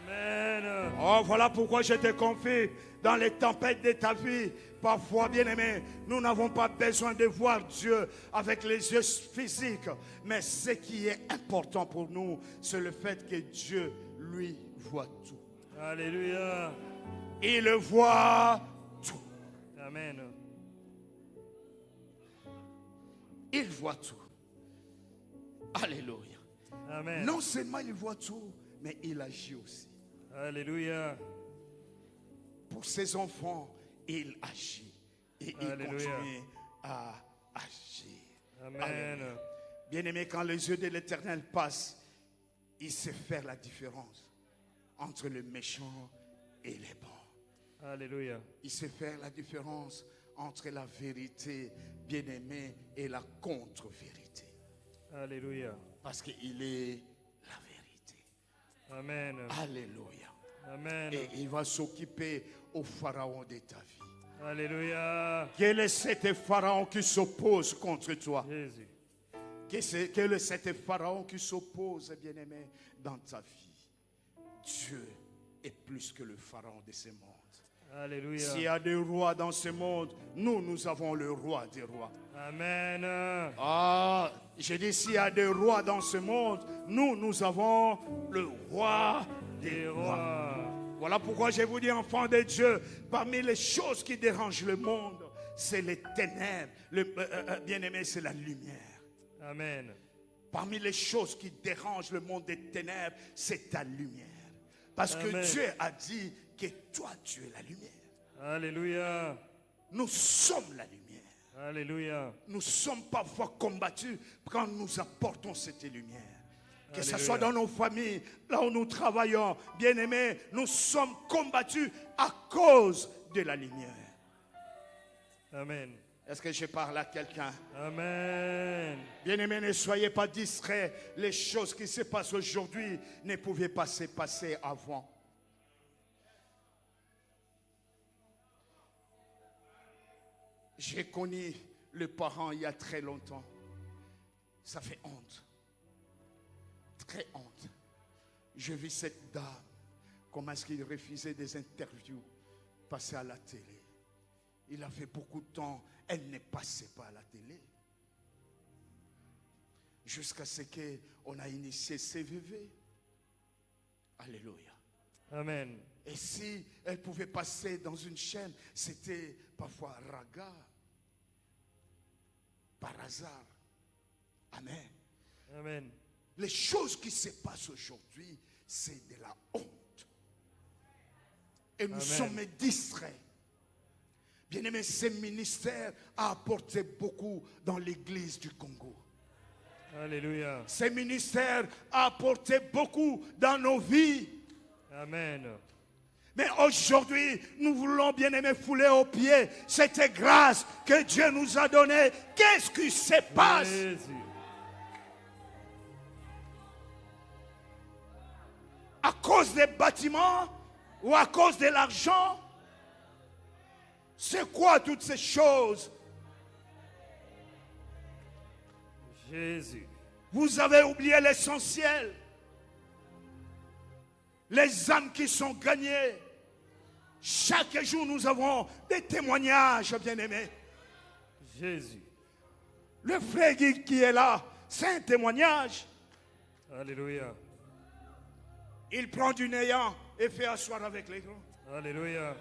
Amen. Oh, voilà pourquoi je te confie dans les tempêtes de ta vie. Parfois, bien-aimé, nous n'avons pas besoin de voir Dieu avec les yeux physiques. Mais ce qui est important pour nous, c'est le fait que Dieu, lui, voit tout. Alléluia. Il voit tout. Amen. Il voit tout. Alléluia. Amen. Non seulement il voit tout, mais il agit aussi. Alléluia. Pour ses enfants, il agit. Et il Alléluia. continue à agir. Amen. Bien-aimé, quand les yeux de l'Éternel passent, il sait faire la différence entre le méchant et les bons. Alléluia. Il sait faire la différence entre la vérité, bien-aimé, et la contre-vérité. Alléluia. Parce qu'il est la vérité. Amen. Alléluia. Amen. Et il va s'occuper au pharaon de ta vie. Alléluia. Quel est cet pharaon qui s'oppose contre toi? Jésus. Quel est cet pharaon qui s'oppose, bien-aimé, dans ta vie? Dieu est plus que le pharaon de ce monde. Alléluia. S'il y a des rois dans ce monde, nous avons le roi des rois. Amen. Ah, j'ai dit s'il y a des rois dans ce monde, nous avons le roi des rois. Voilà pourquoi je vous dis, enfants de Dieu, parmi les choses qui dérangent le monde, c'est les ténèbres. Bien-aimé, c'est la lumière. Amen. Parmi les choses qui dérangent le monde des ténèbres, c'est ta lumière. Parce que Amen. Dieu a dit que toi, tu es la lumière. Alléluia. Nous sommes la lumière. Alléluia. Nous sommes parfois combattus quand nous apportons cette lumière. Que ce Alléluia. soit dans nos familles, là où nous travaillons, bien-aimés, nous sommes combattus à cause de la lumière. Amen. Est-ce que je parle à quelqu'un? Amen. Bien-aimés, ne soyez pas distraits. Les choses qui se passent aujourd'hui ne pouvaient pas se passer avant. J'ai connu le parent il y a très longtemps. Ça fait honte. Très honte. Je vis cette dame. Comment est-ce qu'il refusait des interviews passer à la télé. Il a fait beaucoup de temps. Elle ne passait pas à la télé. Jusqu'à ce qu'on a initié CVV. Alléluia. Amen. Et si elle pouvait passer dans une chaîne, c'était parfois Raga. Par hasard. Amen. Amen. Les choses qui se passent aujourd'hui, c'est de la honte. Et nous Amen. sommes distraits. Bien-aimé, ce ministère a apporté beaucoup dans l'église du Congo. Alléluia. Ce ministère a apporté beaucoup dans nos vies. Amen. Mais aujourd'hui, nous voulons, bien-aimé, fouler aux pieds cette grâce que Dieu nous a donnée. Qu'est-ce qui se passe? Jésus. À cause des bâtiments ou à cause de l'argent? C'est quoi toutes ces choses? Jésus. Vous avez oublié l'essentiel. Les âmes qui sont gagnées. Chaque jour, nous avons des témoignages, bien-aimés. Jésus. Le frère Guy qui est là, c'est un témoignage. Alléluia. Il prend du néant et fait asseoir avec les grands. Alléluia.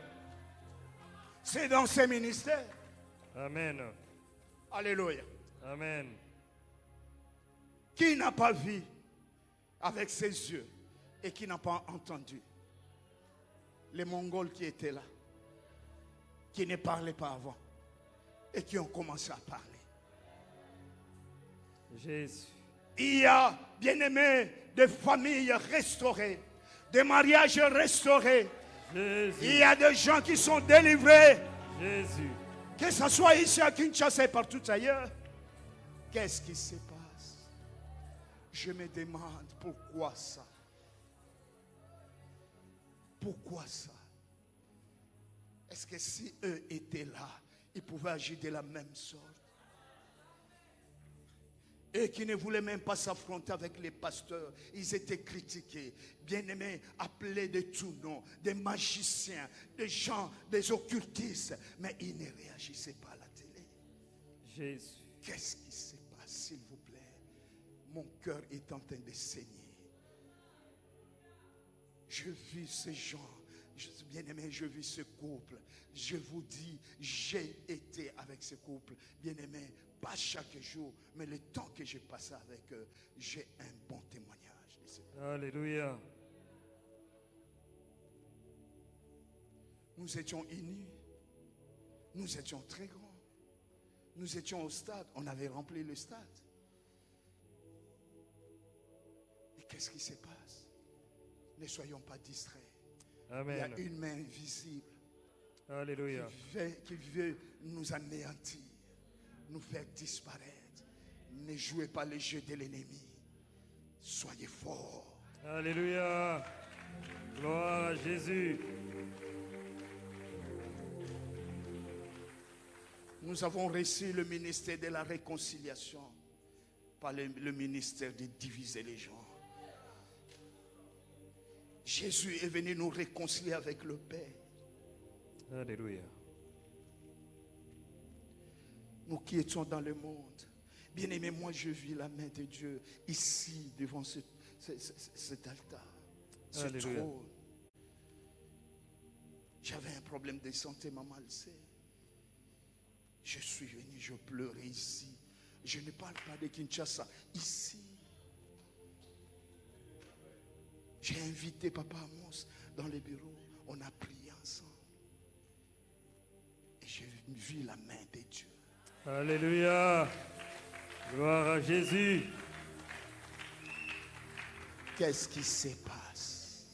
C'est dans ces ministères. Amen. Alléluia. Amen. Qui n'a pas vu avec ses yeux et qui n'a pas entendu? Les Mongols qui étaient là, qui ne parlaient pas avant et qui ont commencé à parler. Jésus. Il y a, bien-aimés, des familles restaurées, des mariages restaurés. Jésus. Il y a des gens qui sont délivrés. Jésus. Que ce soit ici à Kinshasa et partout ailleurs. Qu'est-ce qui se passe? Je me demande pourquoi ça. Pourquoi ça? Est-ce que si eux étaient là, ils pouvaient agir de la même sorte? Eux qui ne voulaient même pas s'affronter avec les pasteurs, ils étaient critiqués, bien-aimés, appelés de tous noms, des magiciens, des gens, des occultistes, mais ils ne réagissaient pas à la télé. Jésus. Qu'est-ce qui se passe, s'il vous plaît? Mon cœur est en train de saigner. Je vis ces gens, bien-aimé, je vis ce couple. Je vous dis, j'ai été avec ce couple, bien-aimé, pas chaque jour, mais le temps que j'ai passé avec eux, j'ai un bon témoignage. Alléluia. Nous étions unis, nous étions très grands, Nous étions au stade, on avait rempli le stade. Et qu'est-ce qui se passe? Ne soyons pas distraits. Amen. Il y a une main visible Alléluia. qui veut nous anéantir, nous faire disparaître. Ne jouez pas les jeux de l'ennemi. Soyez forts. Alléluia. Gloire à Jésus. Nous avons reçu le ministère de la réconciliation, pas le ministère de diviser les gens. Jésus est venu nous réconcilier avec le Père. Alléluia. Nous qui étions dans le monde. Bien-aimé, moi je vis la main de Dieu ici devant cet altar, ce Alléluia. trône. J'avais un problème de santé, maman le sait. Je suis venu, je pleurais ici. Je ne parle pas de Kinshasa, ici. J'ai invité Papa Amos dans le bureau. On a prié ensemble. Et j'ai vu la main de Dieu. Alléluia. Gloire à Jésus. Qu'est-ce qui se passe?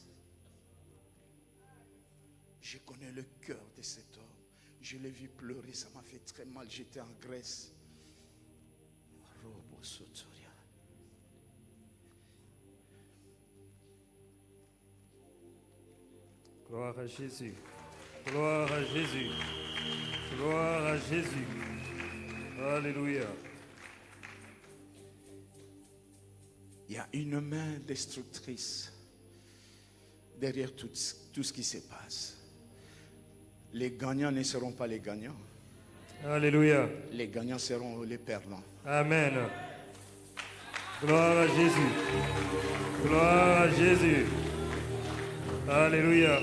Je connais le cœur de cet homme. Je l'ai vu pleurer, ça m'a fait très mal. J'étais en Grèce. Gloire à Jésus. Gloire à Jésus. Gloire à Jésus. Alléluia. Il y a une main destructrice derrière tout ce qui se passe. Les gagnants ne seront pas les gagnants. Alléluia. Les gagnants seront les perdants. Amen. Gloire à Jésus. Gloire à Jésus. Alléluia.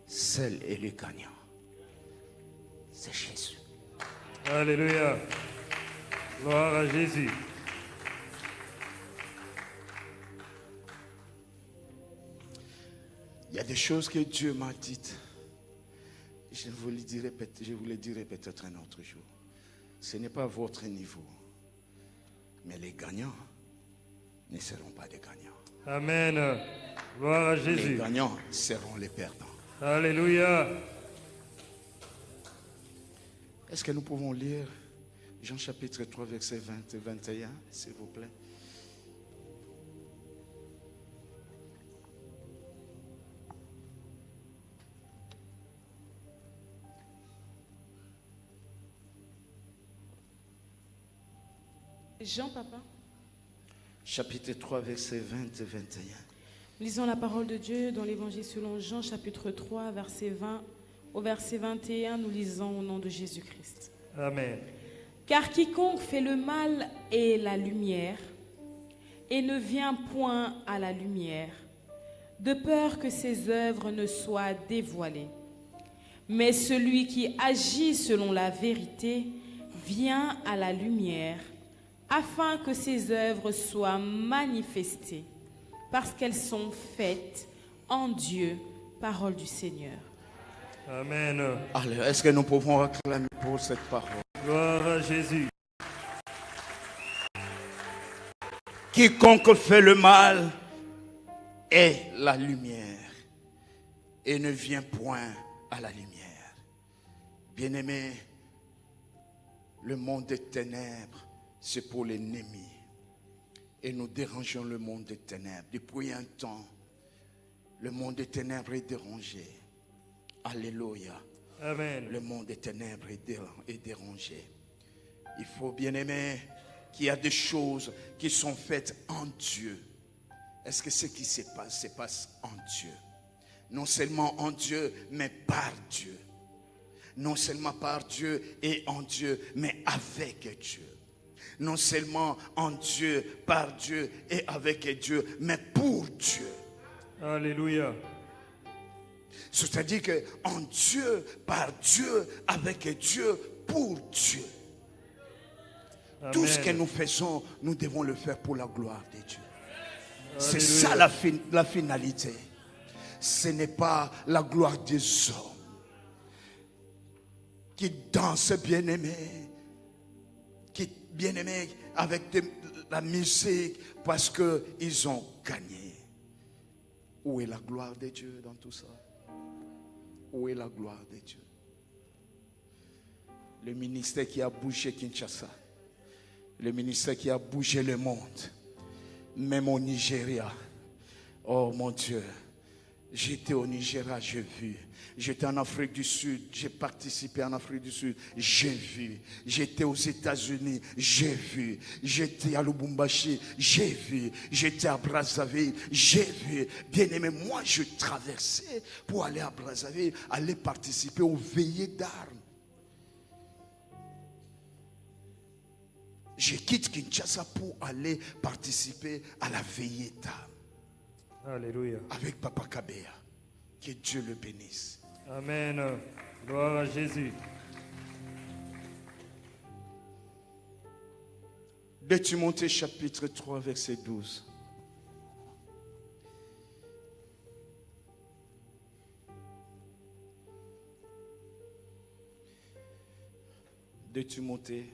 Seul est le gagnant. C'est Jésus. Alléluia. Gloire à Jésus. Il y a des choses que Dieu m'a dites. Je vous les dirai peut-être un autre jour. Ce n'est pas votre niveau. Mais les gagnants ne seront pas des gagnants. Amen. Gloire à Jésus. Les gagnants seront les perdants. Alléluia. Est-ce que nous pouvons lire Jean chapitre 3, verset 20 et 21, s'il vous plaît? Jean, papa. Chapitre 3, verset 20 et 21. Lisons la parole de Dieu dans l'évangile selon Jean, chapitre 3, verset 20 au verset 21. Nous lisons au nom de Jésus-Christ. Amen. Car quiconque fait le mal est la lumière et ne vient point à la lumière, de peur que ses œuvres ne soient dévoilées. Mais celui qui agit selon la vérité vient à la lumière, afin que ses œuvres soient manifestées, parce qu'elles sont faites en Dieu, parole du Seigneur. Amen. Alors, est-ce que nous pouvons acclamer pour cette parole? Gloire à Jésus. Quiconque fait le mal est la lumière et ne vient point à la lumière. Bien-aimés, le monde des ténèbres, c'est pour l'ennemi. Et nous dérangeons le monde des ténèbres. Depuis un temps, le monde des ténèbres est dérangé. Alléluia. Amen. Le monde des ténèbres est dérangé. Il faut, bien-aimé, qu'il y a des choses qui sont faites en Dieu. Est-ce que ce qui se passe en Dieu? Non seulement en Dieu, mais par Dieu. Non seulement par Dieu et en Dieu, mais avec Dieu. Non seulement en Dieu, par Dieu et avec Dieu, mais pour Dieu. Alléluia. C'est-à-dire qu'en Dieu, par Dieu, avec Dieu, pour Dieu. Amen. Tout ce que nous faisons, nous devons le faire pour la gloire de Dieu. C'est Alléluia. ça la finalité. Ce n'est pas la gloire des hommes. qui dansent, bien-aimé, avec la musique parce qu'ils ont gagné. Où est la gloire de Dieu dans tout ça? Où est la gloire de Dieu? Le ministère qui a bougé Kinshasa, le ministère qui a bougé le monde, même au Nigeria. Oh mon Dieu, j'étais au Nigeria, j'ai vu. J'étais en Afrique du Sud, j'ai participé en Afrique du Sud, j'ai vu. J'étais aux États-Unis, j'ai vu. J'étais à Lubumbashi, j'ai vu. J'étais à Brazzaville, j'ai vu. Bien aimé, moi je traversais pour aller à Brazzaville, aller participer aux veillées d'armes. Je quitte Kinshasa pour aller participer à la veillée d'armes. Alléluia. Avec Papa Kabea. Que Dieu le bénisse. Amen. Gloire à Jésus. 2 Timothée chapitre 3 verset 12. De Timothée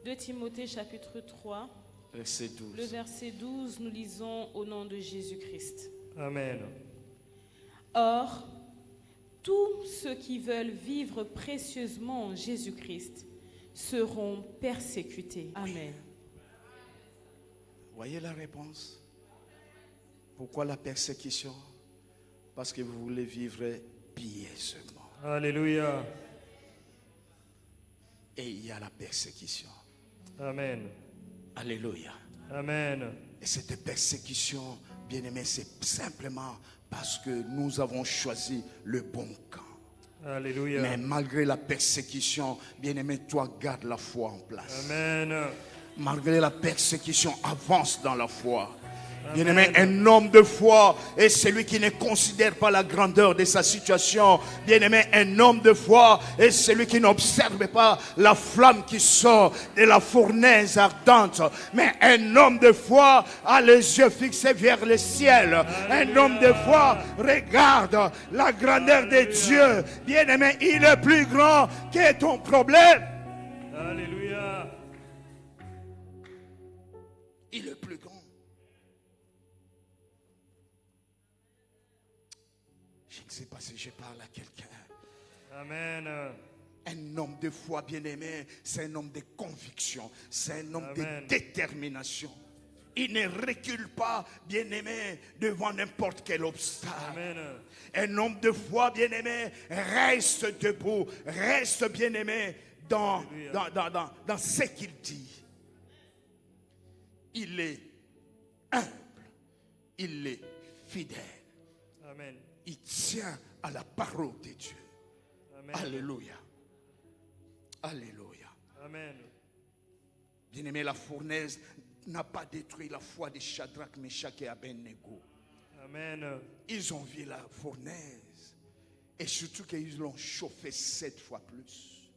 2 Timothée chapitre 3, verset 12. le verset 12, nous lisons au nom de Jésus-Christ. Amen. Or, tous ceux qui veulent vivre précieusement en Jésus-Christ seront persécutés. Amen. Voyez la réponse? Pourquoi la persécution? Parce que vous voulez vivre pieusement. Alléluia. Et il y a la persécution. Amen. Alléluia. Amen. Et cette persécution, bien aimé, c'est simplement parce que nous avons choisi le bon camp. Alléluia. Mais malgré la persécution, bien aimé, toi garde la foi en place. Amen. Malgré la persécution, avance dans la foi. Bien-aimé, un homme de foi est celui qui ne considère pas la grandeur de sa situation. Bien-aimé, un homme de foi est celui qui n'observe pas la flamme qui sort de la fournaise ardente. Mais un homme de foi a les yeux fixés vers le ciel. Un homme de foi regarde la grandeur de Dieu. Bien-aimé, il est plus grand que ton problème. Alléluia. Il est plus grand. Je ne sais pas si je parle à quelqu'un. Amen. Un homme de foi, bien-aimé, c'est un homme de conviction. C'est un homme Amen. de détermination. Il ne recule pas, bien-aimé, devant n'importe quel obstacle. Amen. Un homme de foi, bien-aimé, reste debout. Reste, bien-aimé, dans ce qu'il dit. Il est humble. Il est fidèle. Amen. Il tient à la parole de Dieu. Amen. Alléluia. Alléluia. Amen. Bien-aimé, la fournaise n'a pas détruit la foi de Shadrach, Meshach et Abednego. Amen. Ils ont vu la fournaise. Et surtout qu'ils l'ont chauffée 7 fois plus.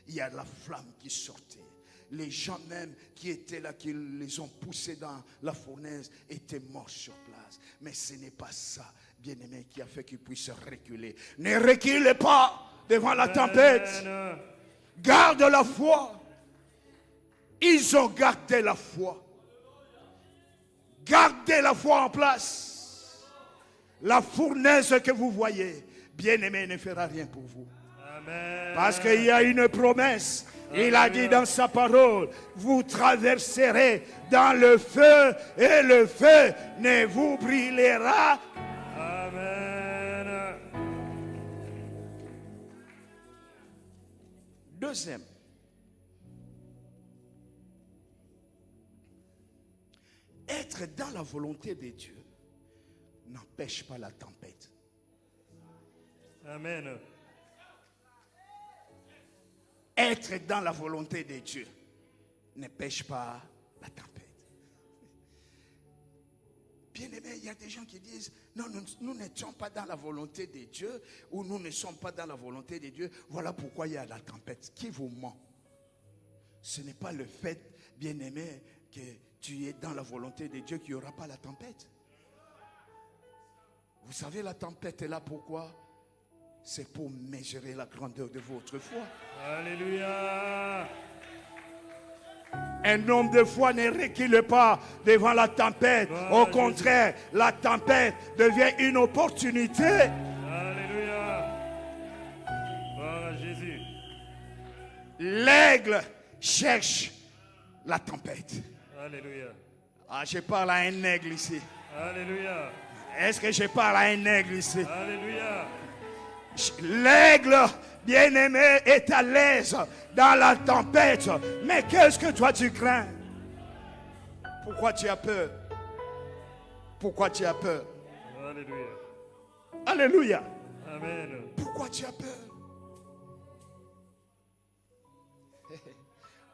Il y a la flamme qui sortait. Les gens même qui étaient là, qui les ont poussés dans la fournaise, étaient morts sur place. Mais ce n'est pas ça, bien-aimé, qui a fait qu'ils puissent reculer. Ne reculez pas devant la tempête. Amen. Garde la foi. Ils ont gardé la foi. Gardez la foi en place. La fournaise que vous voyez, bien-aimé, ne fera rien pour vous. Amen. Parce qu'il y a une promesse. Il a dit dans sa parole, vous traverserez dans le feu et le feu ne vous brûlera. Amen. Deuxième. Être dans la volonté de Dieu n'empêche pas la tempête. Amen. Être dans la volonté de Dieu n'empêche pas la tempête. Bien-aimé, il y a des gens qui disent, non, nous n'étions pas dans la volonté de Dieu, ou nous ne sommes pas dans la volonté de Dieu. Voilà pourquoi il y a la tempête. Qui vous ment? Ce n'est pas le fait, bien-aimé, que tu es dans la volonté de Dieu qu'il n'y aura pas la tempête. Vous savez, la tempête est là pourquoi? c'est pour mesurer la grandeur de votre foi. Alléluia. Un homme de foi ne recule pas devant la tempête. Au contraire, la tempête devient une opportunité. Alléluia. Gloire à Jésus. L'aigle cherche la tempête. Alléluia. Ah, je parle à un aigle ici. Alléluia. Est-ce que je parle à un aigle ici? Alléluia. L'aigle, bien-aimé, est à l'aise dans la tempête. Mais qu'est-ce que toi tu crains? Pourquoi tu as peur? Pourquoi tu as peur? Alléluia. Alléluia. Amen. Pourquoi tu as peur?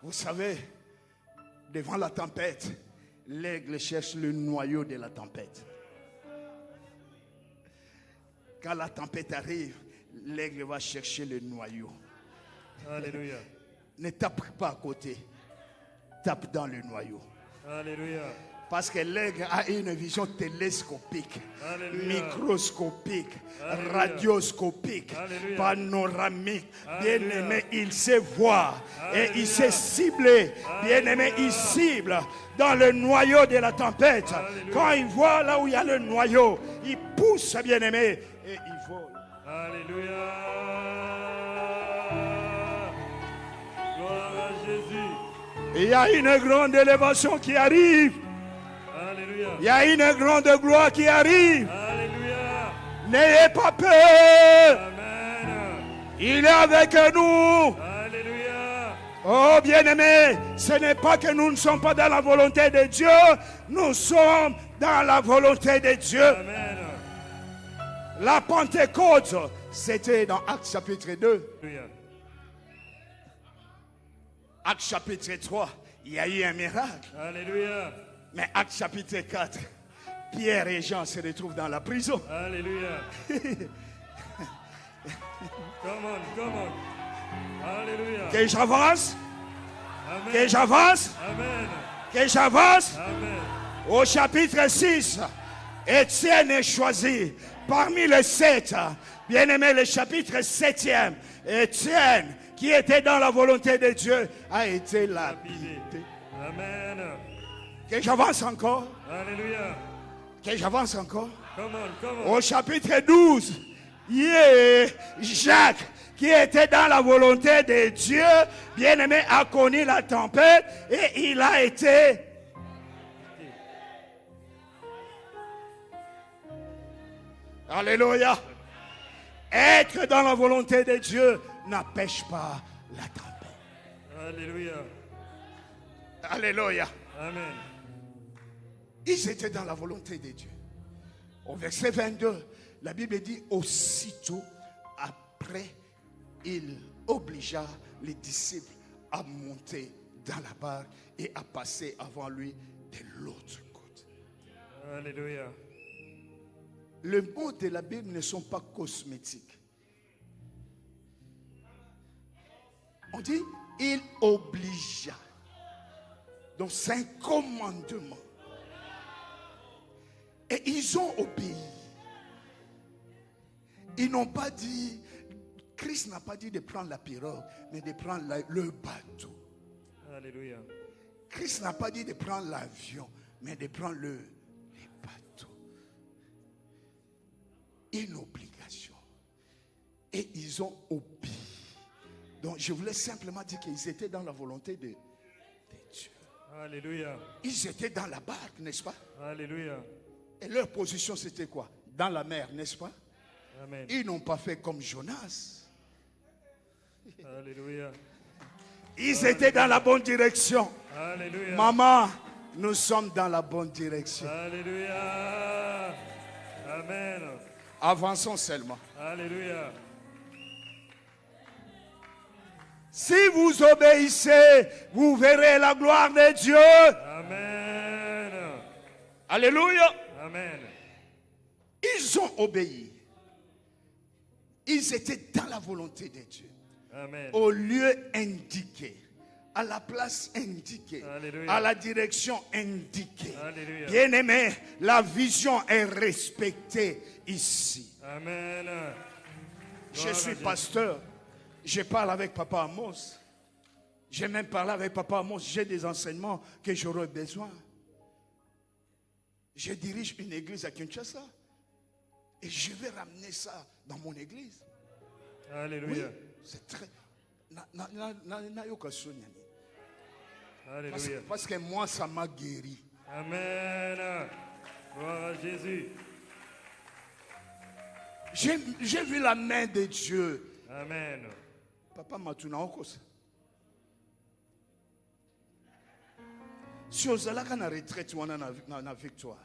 Vous savez, devant la tempête, l'aigle cherche le noyau de la tempête. Quand la tempête arrive, l'aigle va chercher le noyau. Alléluia. Ne tape pas à côté. Tape dans le noyau. Alléluia. Parce que l'aigle a une vision télescopique, Alléluia. microscopique, Alléluia. radioscopique, Alléluia. panoramique. Alléluia. Bien-aimé, il sait voir et Alléluia. il sait cibler. Bien-aimé, il cible dans le noyau de la tempête. Alléluia. Quand il voit là où il y a le noyau, il pousse, bien-aimé, et il vole. Alléluia. Gloire à Jésus. Il y a une grande élévation qui arrive. Alléluia. Il y a une grande gloire qui arrive. Alléluia. N'ayez pas peur. Amen. Il est avec nous. Alléluia. Oh bien-aimés, ce n'est pas que nous ne sommes pas dans la volonté de Dieu. Nous sommes dans la volonté de Dieu. Amen. La Pentecôte, c'était dans Actes chapitre 2. Alléluia. Actes chapitre 3, il y a eu un miracle. Alléluia. Mais Actes chapitre 4, Pierre et Jean se retrouvent dans la prison. Alléluia. Come on, come on. Alléluia. Que j'avance, Amen. que j'avance, Amen. que j'avance. Amen. Au chapitre 6, Étienne est choisi parmi les 7. Bien-aimé, le chapitre 7e, Étienne, qui était dans la volonté de Dieu, a été lapidé. Amen. Que j'avance encore, Alléluia. que j'avance encore. Come on, come on. Au chapitre 12, Jacques, qui était dans la volonté de Dieu, bien-aimé, a connu la tempête et il a été... Alléluia. Être dans la volonté de Dieu n'empêche pas la tempête. Alléluia. Alléluia. Amen. Ils étaient dans la volonté de Dieu. Au verset 22, la Bible dit, aussitôt après, il obligea les disciples à monter dans la barque et à passer avant lui de l'autre côté. Alléluia. Les mots de la Bible ne sont pas cosmétiques. On dit, il obligea. Donc c'est un commandement. Et ils ont obéi. Ils n'ont pas dit, Christ n'a pas dit de prendre la pirogue, mais de prendre le bateau. Alléluia. Christ n'a pas dit de prendre l'avion, mais de prendre le bateau. Une obligation. Et ils ont obéi. Donc je voulais simplement dire qu'ils étaient dans la volonté de Dieu. Alléluia. Ils étaient dans la barque, n'est-ce pas? Alléluia. Et leur position c'était quoi? Dans la mer, n'est-ce pas? Amen. Ils n'ont pas fait comme Jonas. Alléluia. Ils étaient dans la bonne direction. Alléluia. Maman, nous sommes dans la bonne direction. Alléluia. Amen. Avançons seulement. Alléluia. Si vous obéissez, vous verrez la gloire de Dieu. Amen. Alléluia. Amen. Ils ont obéi. Ils étaient dans la volonté de Dieu. Amen. Au lieu indiqué, à la place indiquée, Alléluia. à la direction indiquée. Alléluia. Bien-aimé, la vision est respectée ici. Amen. Je suis pasteur. Je parle avec Papa Amos. J'ai même parlé avec Papa Amos. J'ai des enseignements que j'aurais besoin. Je dirige une église à Kinshasa. Et je vais ramener ça dans mon église. Alléluia. Oui, c'est très... Alléluia. Parce que moi, ça m'a guéri. Amen. Gloire à Jésus. J'ai vu la main de Dieu. Amen. Papa Matuna Okosa. Si ozalaka na retraite wana na victoire.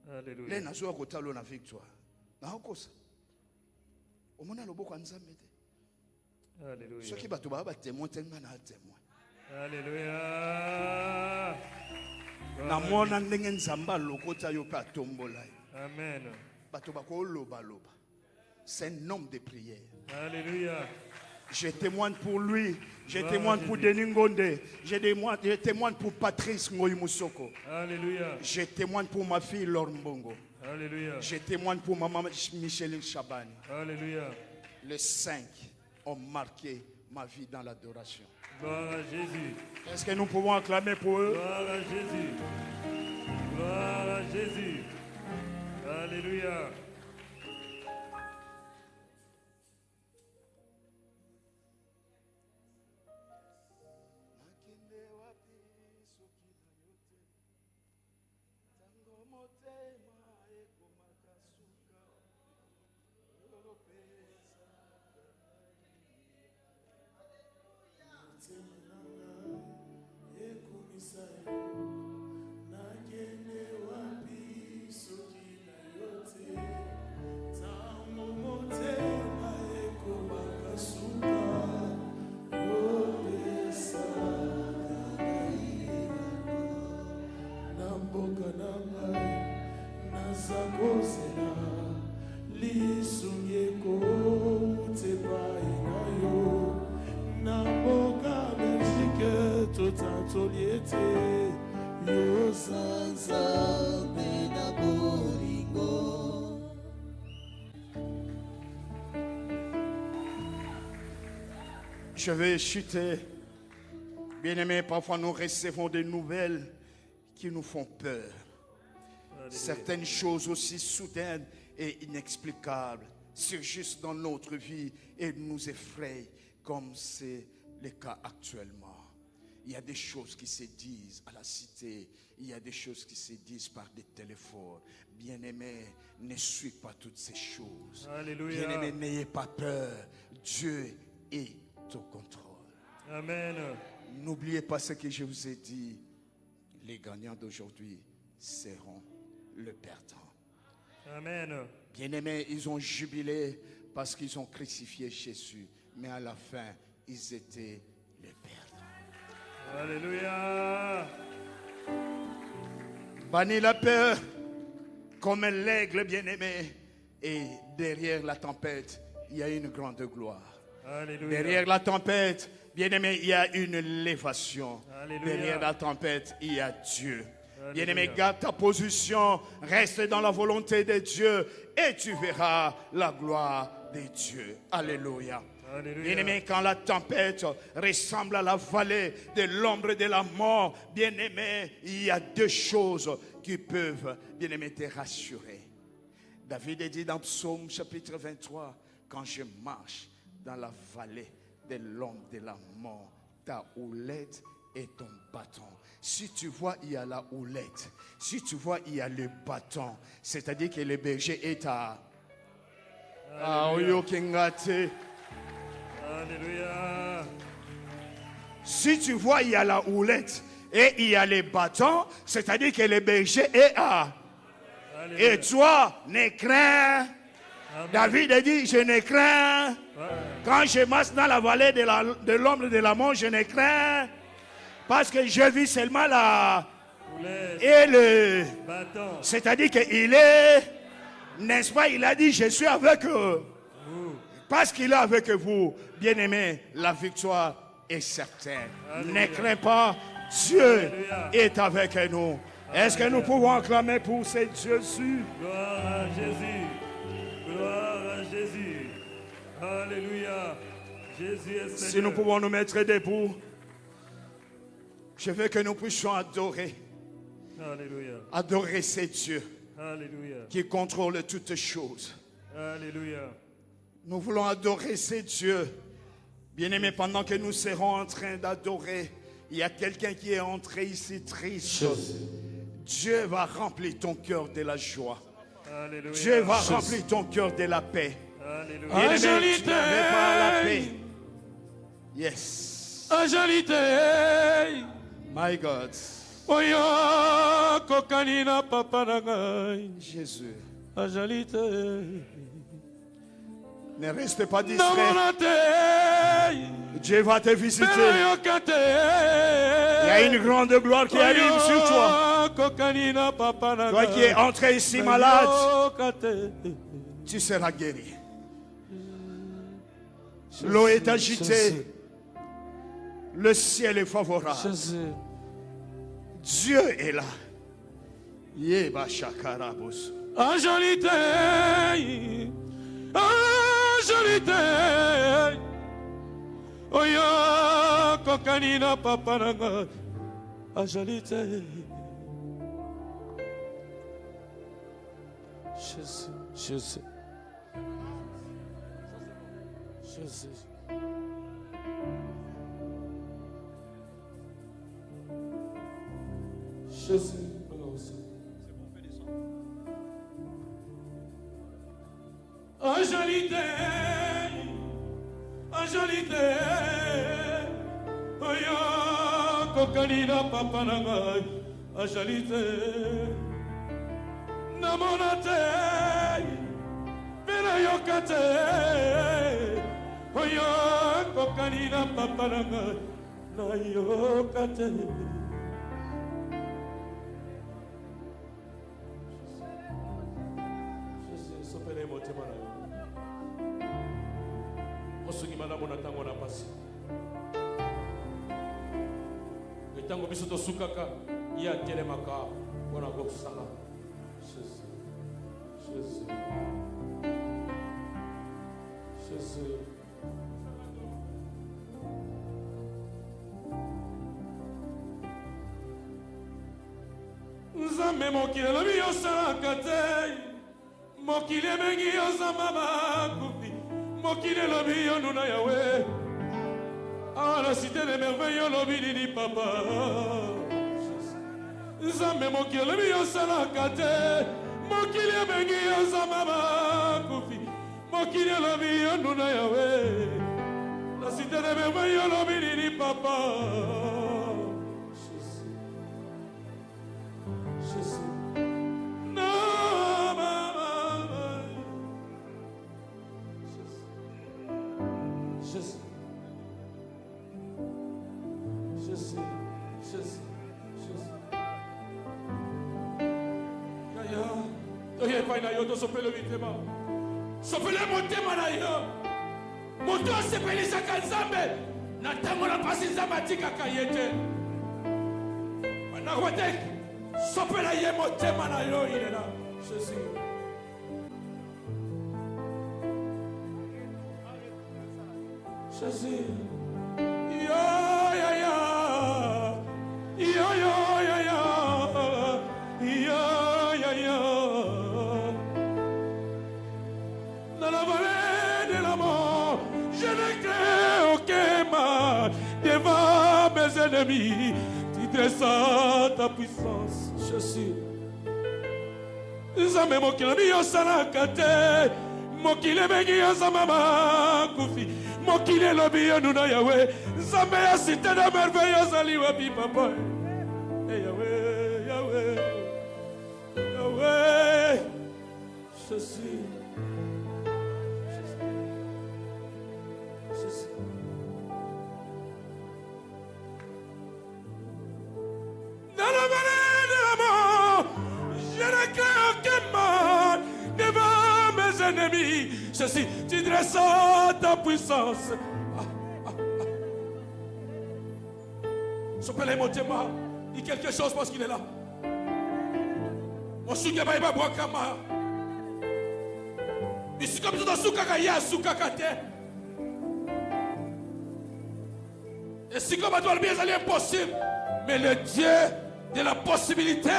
Alléluia. Les nazo akotalo na victoire. Na okosa. Omona loboko anzambe te. Alléluia. Ceux qui bato ba témoin tenga na témoin. Alléluia. Na mona ndenge nzamba lokota yo pa tombola. Amen. Bato bako loba loba. C'est un homme de prière. Alléluia. Je témoigne pour lui. Je témoigne pour Denis Ngonde. Je témoigne pour Patrice Ngoyi Moussoko. Alléluia. Je témoigne pour ma fille Laure Mbongo. Alléluia. Je témoigne pour maman Micheline Chabani. Alléluia. Les 5 ont marqué ma vie dans l'adoration. Gloire à Jésus. Est-ce que nous pouvons acclamer pour eux? Gloire à Jésus. Gloire à Jésus. Alléluia. Je vais chuter. Bien-aimés, parfois nous recevons des nouvelles qui nous font peur. Certaines choses aussi soudaines et inexplicables surgissent dans notre vie et nous effrayent comme c'est le cas actuellement. Il y a des choses qui se disent à la cité, il y a des choses qui se disent par des téléphones. Bien-aimés, ne suivez pas toutes ces choses. Alléluia. Bien-aimés, n'ayez pas peur. Dieu est au contrôle. Amen. N'oubliez pas ce que je vous ai dit. Les gagnants d'aujourd'hui seront le perdant. Amen. Bien-aimés, ils ont jubilé parce qu'ils ont crucifié Jésus. Mais à la fin, ils étaient les perdants. Alléluia. Bannis la peur comme l'aigle bien-aimé. Et derrière la tempête, il y a une grande gloire. Alléluia. Derrière la tempête, bien-aimé, il y a une élévation. Alléluia. Derrière la tempête, il y a Dieu. Alléluia. Bien-aimé, garde ta position, reste dans la volonté de Dieu et tu verras la gloire de Dieu. Alléluia. Alléluia. Bien-aimé, quand la tempête ressemble à la vallée de l'ombre de la mort, bien-aimé, il y a deux choses qui peuvent, bien-aimé, te rassurer. David dit dans Psaume chapitre 23, quand je marche dans la vallée de l'ombre de la mort, ta houlette et ton bâton. Si tu vois, il y a la houlette. Si tu vois, il y a le bâton. C'est-à-dire que le berger est à... Alléluia. Si tu vois, il y a la houlette et il y a les bâtons, c'est-à-dire que le berger est à... Alléluia. Et toi, ne crains. Amen. David a dit, je ne crains. Ouais. Quand je marche dans la vallée de l'ombre de la mort, je ne crains. Parce que je vis seulement la... Houlette. Et le... Bâton. C'est-à-dire qu'il est... N'est-ce pas? Il a dit, je suis avec eux. Vous. Parce qu'il est avec vous. Bien-aimés, la victoire est certaine. Alléluia. Ne crains pas. Dieu Alléluia. est avec nous. Est-ce que nous pouvons acclamer pour ce Jésus? Gloire à Jésus. Gloire à Jésus. Alléluia. Jésus est Seigneur. Si nous pouvons nous mettre debout, je veux que nous puissions adorer. Alléluia. Adorer ces dieux Alléluia. qui contrôlent toutes choses. Alléluia. Nous voulons adorer ces dieux. Bien-aimés, pendant que nous serons en train d'adorer, il y a quelqu'un qui est entré ici triste. Dieu va remplir ton cœur de la joie. Alléluia. Dieu va remplir ton cœur de la paix. Alléluia. Bien-aimé, tu n'avais pas la paix. Yes. Agilité. My God. Oyo kokanina papa na ngai. Jésus. Agilité. Ne reste pas distrait. Namonate. Dieu va te visiter. Beloyo kate. Il y a une grande gloire qui arrive sur toi. Kokanina papa na Toi ngai. qui es entré ici malade, Beloyo kate. tu seras guéri. L'eau est agitée. Le ciel est favorable. Jésus. Dieu est là. Yeba shakarabos. Agilité. Agilité. Oyo kokanina papa na ngai. Agilité. Jésus, Jésus. Jésus. Jésus. Agilité. Agilité. Oyo kokanina papa na ngai. Agilité. Namonate. Beloyo kate. Oyo kokanina papa na ngai. Nayo kate. Jésus, sopele motema na yo. Osungi malamu na tango na pasi. Etango biso tosukaka ye atelemaka mpona kosala. Jésus. Jésus. Jésus. Nzambe mokili elobi yosalaka te. Mokili ebengi yozamba bakufi. Mokili elobi yo nuna yawe. Ah, la cité des merveilles elobi nini papa. Nzambe mokili elobi yosalaka te. Mokili ebengi yozamba bakufi. Mokili elobi yo nuna yawe. La cité des merveilles elobi nini papa. Sopele mitema. Sopele motema na yo. Moto sepelisaka Nzambe. Na tango na pasi Nzambe atikaka ye te. Wanakotek. Sopela ye motema na yo il est là. Jésus. Jésus. Yo ya ya. Yo yo ya ya. Yo ya ya. Dans la vallée de la mort, je ne crains aucun mal. Devant mes ennemis, tu descends ta puissance. Jésus. Nzambe mokili yosalaka te. Mokili ebengi yozamba bakufi. Mokili elobi yo nuna yawe. Nzambe ya cité de merveille ozali wapi papa. Yawe, Yawe, Yawe. Jésus. Dans la vallée de la mort, je ne crains aucun mal devant mes ennemis. Jésus, tu dresses ta puissance. Sopele motema, dis quelque chose parce qu'il est là. Mon suga ba brakama. Ici comme tout soukaka ya soukaka te. Et si comme toi bien c'est impossible, mais le Dieu de la possibilité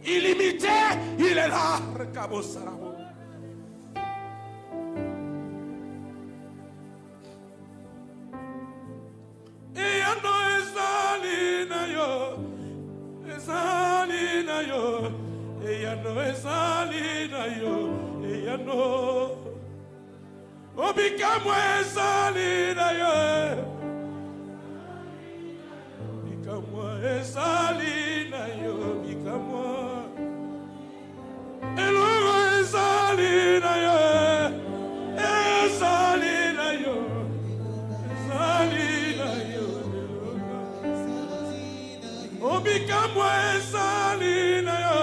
illimitée, il est là. Rekabo sarabo. Et yano ezali na yo, ezali na yo, et yano ezali na yo, et yano. Obika moi ezali na yo. Esalina yo, bikamo. Elogo esalina yo, esalina yo, esalina yo. Oh bikamo esalina yo.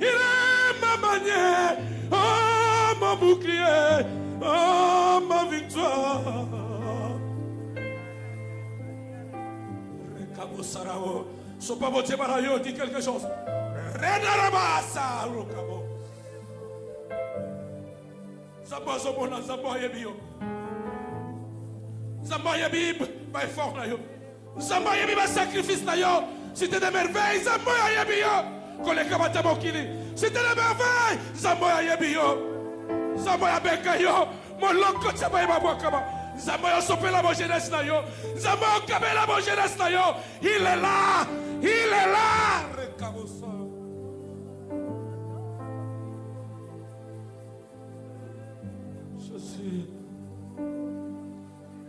Il est ma manière, oh mon bouclier, oh ma victoire. Rekabo Sarao, Sopabo Tebarayo dit quelque chose. Redarabasa, Rokabo. Zamba Zobona, Zamba Yebio. Zamba Yebib, by fort na yo. Zamba Yebib, sacrifice na yo. C'était des merveilles, Zamba Yebio. C'était la merveille. Zamboya Yebio, Zamboya Bekayo, mon loco Tsabaye Babouakaba, Zamboya Sopela mon jeunesse na yo, Zamboya Kabela mon jeunesse na yo. Il est là, il est là. Rekabosa. Jésus.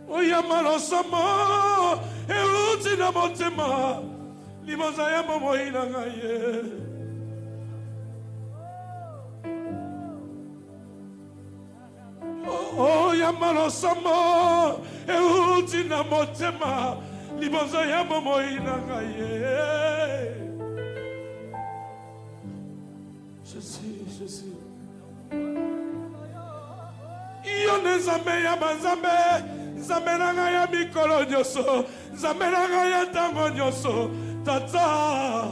Oyamalo Samo, et Utina Montema, Limosaya Momo Inangaye. Oh yamalo samo e utina motema libonzo ya momo inangaye. Jésus. Iyo ne zambe ya banzambe, zambe nanga ya mikolo nyoso, zambe nanga ya tango nyoso, tata.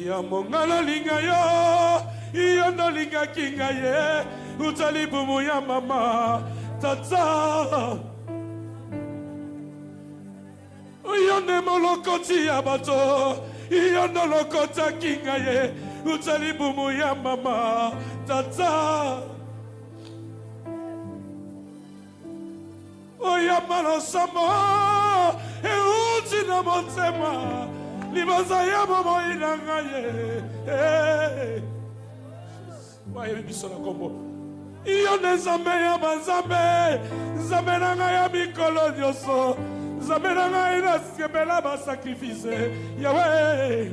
Ya mongala linga yo, iyo no linga kinga ye. Utalibumu ya mama tata. Uyone molokoti ya bato, iyono lokota kinga ye. Utalibumu ya mama tata. Oya malosamo e utina motema libaza ya momo inanga ye. Waye biso na kombo. Iyo ne zambe ya banzambe, zambe nanga ya mikolo nyoso, zambe nanga ina skebela ba sacrifice, Yahweh.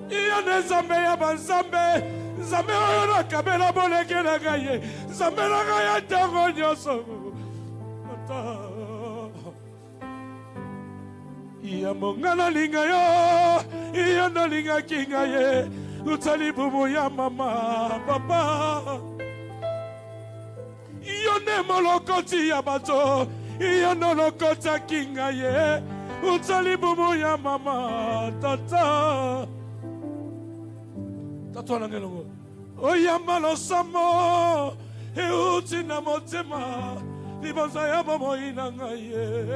Iyo ne zambe ya banzambe, zambe oyo na kabela boleke na gaye, zambe nanga ya tango nyoso. Iya mongana linga yo, iya no linga kinga ye. Utalibumu ya mama, papa. Iyo ne molokoti ya bato, iyo no lokota kinga ye. Utalibumu ya mama, tata. Tata na ngelongo. Oyamba lo samo, e utina motema, libanza ya momo inanga ye.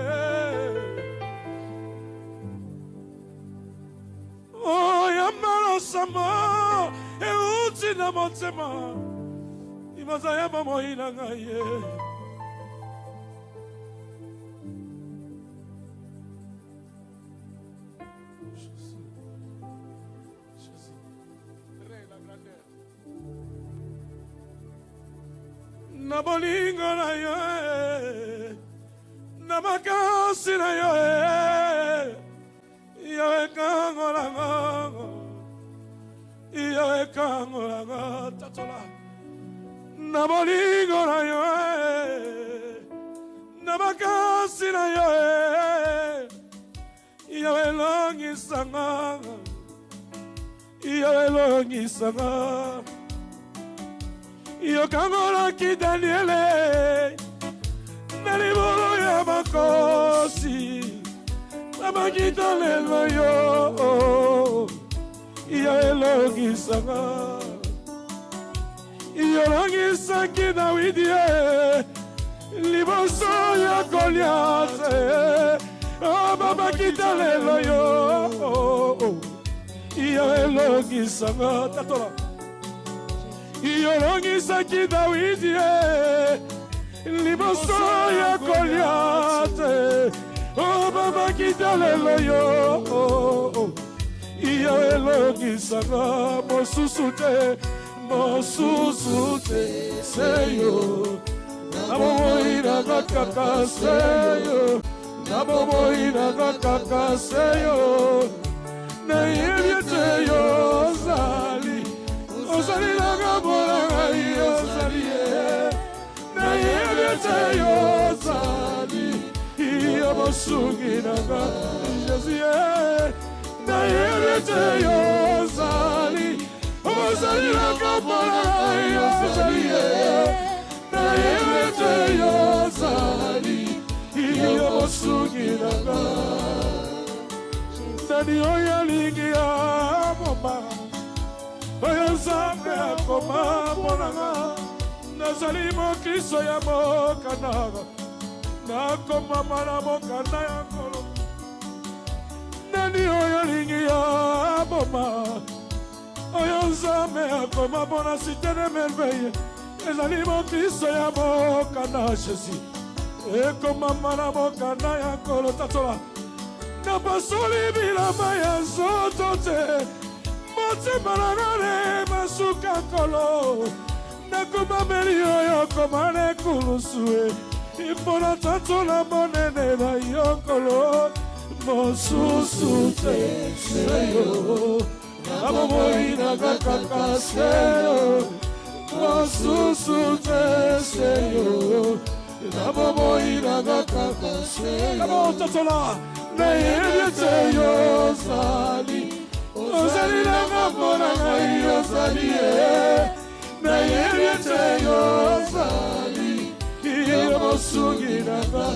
Oh, yamalo sama, e utina motema, imazaya mamo inanga ye. Na bolingo na yo, na makasi na yo. Iyo ekangola tatola na bolingo na yo na makasi na yo iyo elongisanga yokangolaki Daniele na libolo ya makosi nabakita lelo yo elongisaka yolongisaki Dawidi liboso ya Goliate babakita lelo yo elongisaka tatola yolongisaki Dawidi liboso ya Goliate babakita lelo yo elongisaka mosusu te seyo nabomoinaka kaka seyo nabomoinaka kaka seyo nayebi te yo ozali nanga mpona ngai ozali nayebi te yo yo mosungi nanga Jésus nayebi te yo ozali nanga mpona ngai ozali nayebi te yo yo mosungi nanga nani oyo alingi amoma oyo Nzambe akoma mponanga nazali mokristo ya mokanda nakomama na mokanda ya nkolo nani oyo alingi aboma oyo Nzambe akoma mpona cité de merveille ezali mokristo ya mokanda Jésus ekomama na mokanda ya nkolo tatola napasoli bilamba ya nzoto te motema nanga ne masuka nkolo nakomameli oyo koma na ekulusu mpona tatola monene na yo nkolo mosusu te seyo nabomoinaka kaka seyo mosusu te seyo nabomoinaka kaka seyo tatola nayebi te yo ozali nanga mpona ngai ozali nayebi te yo yo mosungi nanga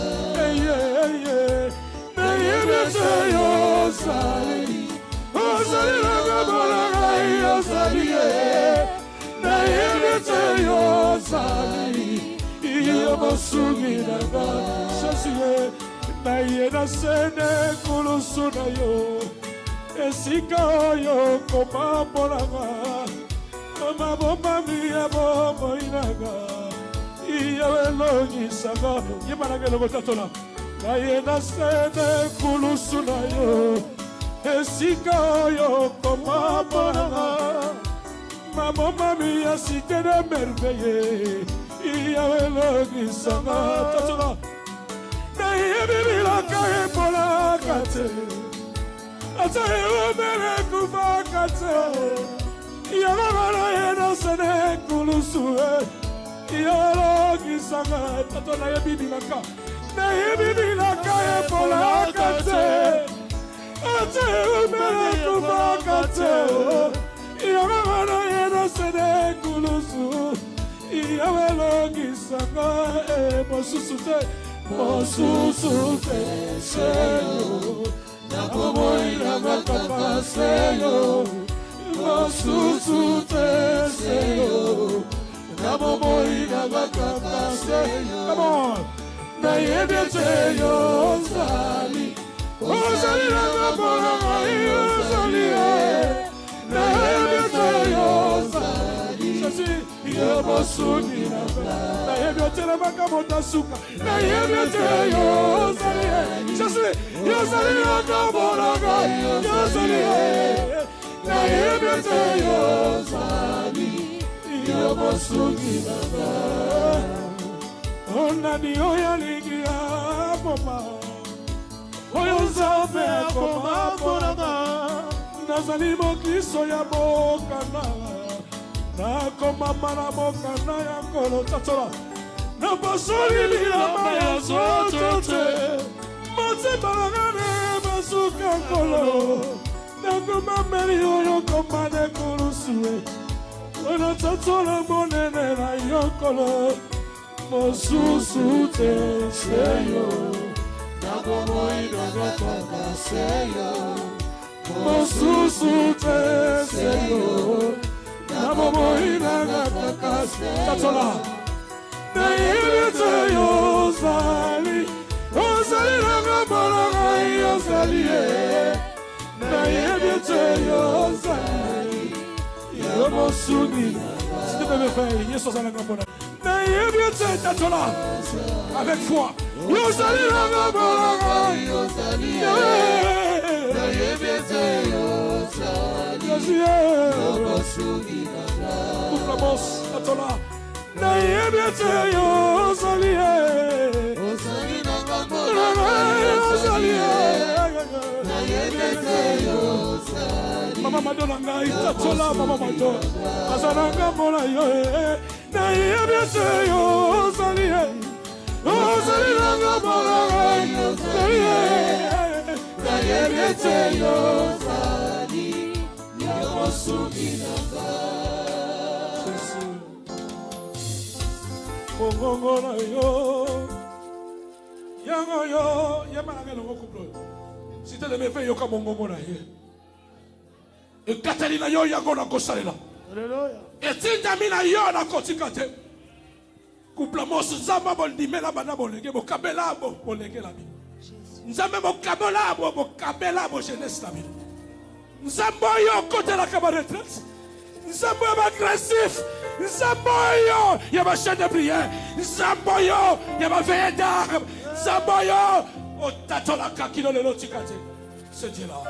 nayebi te yo ozali nanga mpona ngai ozali nayebi te yo yo mosungi nanga Jésus naye na sene kulusu na yo esika oyo koma mponanga mabomami ya bomoinanga iyo elongisaka yebananga elongo tatola naye na sene kulusu na yo esika oyo koma mponanga mabomami ya cité de merveille iyo elongisaka tatola nayebi bilaka epolaka te ata eumele kufaka te yango naye na sene kulusu yolongisaka tato nayebi bilaka epolaka te ata eumele kufaka te yango naye na sene kulusu yolongisaka mosusu te seyo nabomoinaka kaka seyo mosusu te seyo nabomoinaka kaka seyo nayebi te yo ozali nanga mpona ngai ozali nayebi te yo yo mosungi nanga nayebi otelemaka motasuka nayebi te yo Jésus yozali nanga mpona ngai yozali nayebi te yo mosungi nanga onani oyo alingi aboma oyo Nzambe akoma mponanga nazali mokristo ya mokanda nakomama na mokanda ya nkolo tatola napasoli bilamba ya nzoto te motema nanga ne masuka nkolo nakomameli oyo komana ekulusu Ona tatola monene na yokolo mosusu te seyo nabomo inagapaka seyo mosusu te seyo nabomo inagapaka seyo tatola na yebete yozali ozali nagabola yozali na yebete yozali Yomosuni, si tu peux me faire, Yesus à la Gambona. Avec foi. Yosali la Gambona. Yosali. Yomosuni. Ouvramos, Tatola. Nayebiete Yosali. Yosali la Gambona. Yosali. Nayebiete Yosali. Mama Madonna ngai tatola mama Madonna azananga mona yo na yebete yo sali nanga mona yo sali na yebete yo sali yo suni nanga mongongo na yo yango yo yamana ngelo ngokuplo site de me fe yo ka mongongo na ye et Catalina yo yagona kosalela. Alléluia. Et tindamina yo na kotikate. Couple mos zamba bon dimela bana bolenge bo kabela bo bolenge la bi. Nzambe bo kabela bo jeunesse la bi. Nzambo yo côté la cabaret. Nzambo yo agressif. Nzambo yo ya ba chaîne de prière. Nzambo yo ya ba veille d'armes. Nzambo yo o tatola kakilo le lotikate. C'est Dieu là.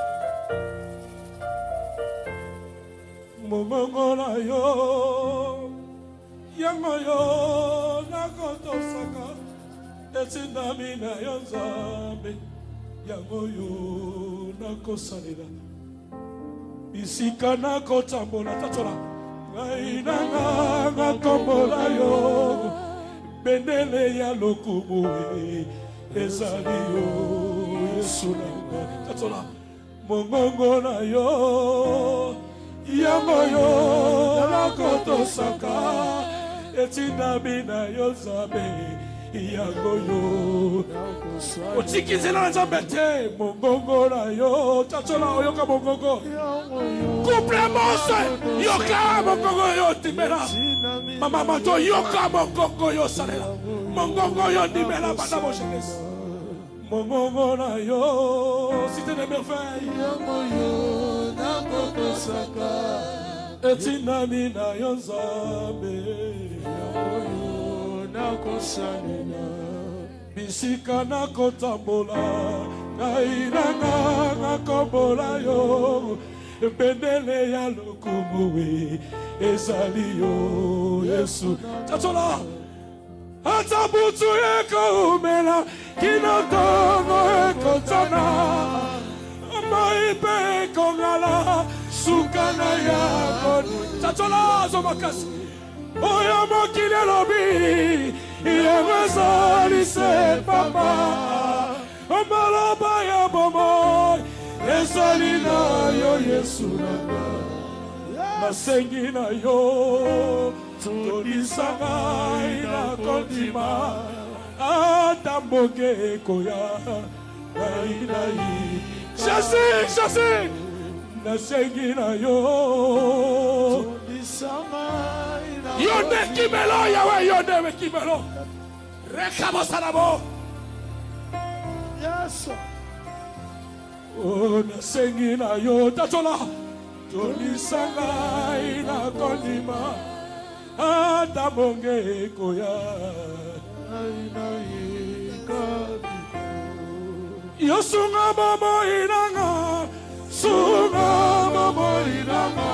Momongola yo yango yo nakotosaka etindami na yo nzambe yango yo nakosalela bisika nakotambola tatola ngai nanga nakombola yo bendele ya lokumu ezali yo Yesu nanga tatola mongongola yo yango yo nakotosaka etindami na yo nzambe yango yo otikizela na nzambe te mongongo na yo tatola oyoka mongongo couple mose yoka mongongo yo timela mama mato yoka mongongo yo salela mongongo yo dimela bana mo jeunesse mongongo na yo cité de merveille yango yo nakotosaka etinami na yo nzambe yango yo nakosalela bisika nakotambola ngai nanga nakombola yo bendele ya lokumu ezali yo Yesu tatola ata butu ekoumela kinotongo ekotana maipe kongala sukana ya tatola zomakasi oyo mokili lobi yamazali se papa maloba ya bomo ezali na yo Yesu nanga nasengi na yo tolisanga ina kondima ata mboke ekoya nainai chasi nasengi na yo yonde kimelo yawe yonde kimelo rekabo sanabo yes oh nasengi na yo tatola tolisanga ina kondima ata bonge koya yo sunga mama inanga sunga mama inanga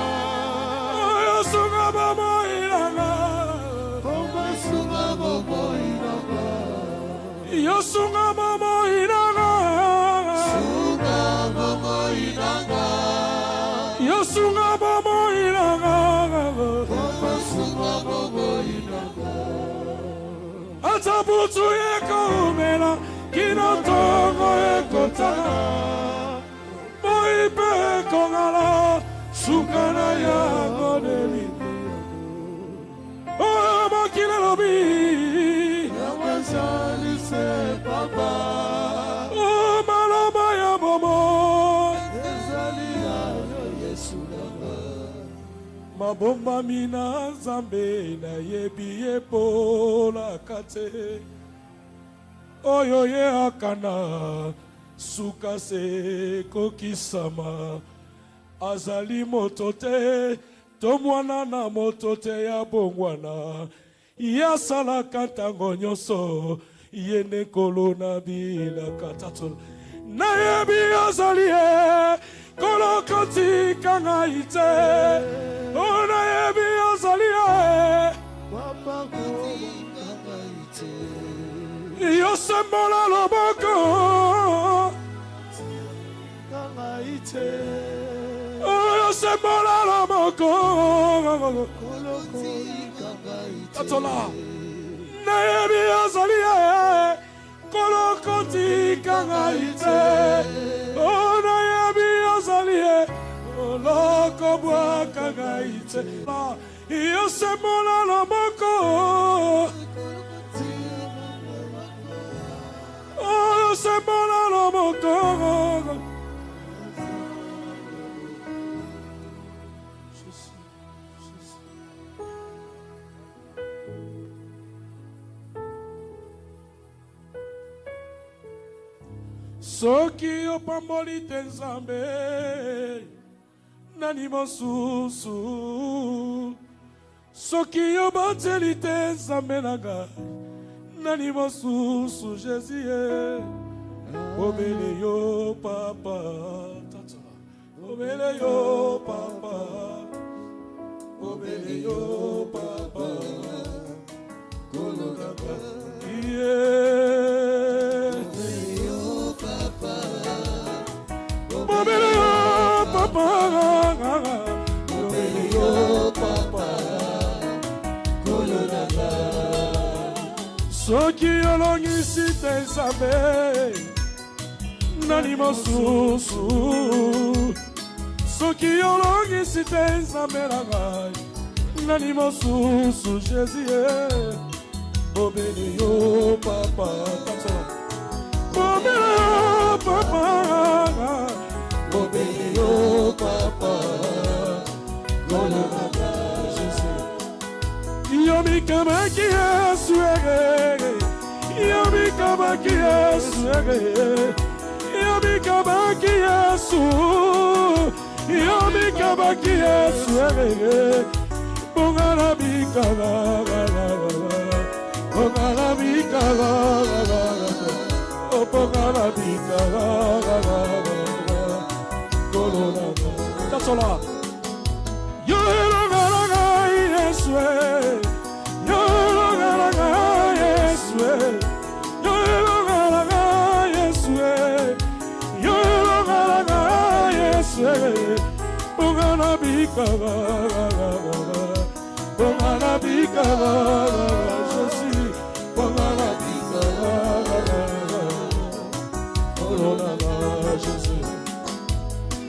yo sunga mama inanga sunga mama inanga yo sunga mama inanga sunga mama inanga yo sunga mama inanga sunga mama inanga atabutu yekomela kinotongo ekotana moipe kongala sukana ya godeli Nabombami na Nzambe na yebi epola kate oyo ye akana suka se kokisama azali moto te to mwana na moto te ya bongwana ya sala ntango nyonso ye nekolo na bilaka tato na yebi azali ye kolo kotika ngai te o na yebi azali ye papa kotika ngai te yo sembola loboko ngai te o yo sembola loboko kolo kotika ngai te atola na yebi azali ye kolo kotika ngai te o na yebi azali ye loko bwaka ngai te yo sembola loboko o yo sembola loboko soki opamboli te Nzambe nani mosusu soki obateli te Nzambe na ngai nani mosusu Jésus obele yo papa tata obele yo papa obele yo papa kolonaka obele yo papa obele yo papa kolonaka soki olongisi te Nzambe nani mosusu soki olongisi te Nzambe na ngai nani mosusu Jésus obele yo papa obele yo papa obele yo papa kolonaka Jésus yomi kabaki Yesu yomi kabaki Yesu yomi kabaki Yesu yomi kabaki Yesu bongala bikala bongala bikala bongala bikala kolonaka tasola yo elongala Yesu yo elongala Yesu yo elongala Yesu yo elongala Yesu bongala bikala bongala bikala Jésus bongala bikala kolonaka Jésus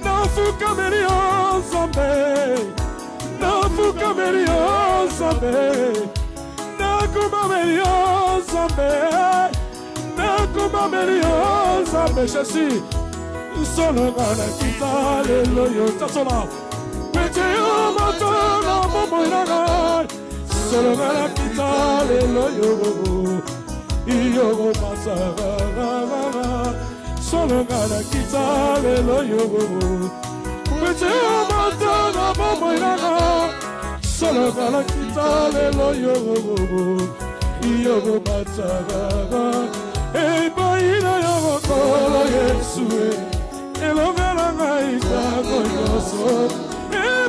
nafuka melio Nzambe nafuka melio Nzambe nakuma melio Nzambe nakuma melio Nzambe Jésus solonga na kita lelo yo tasola pete yo matona momo inaga solonga na kita lelo yo iyo masaga solonga na kita lelo yo pete yo matona momo inaga solonga na kita lelo yo iyo masaga baina yo kolo Yesu elongala ngai tako nyonso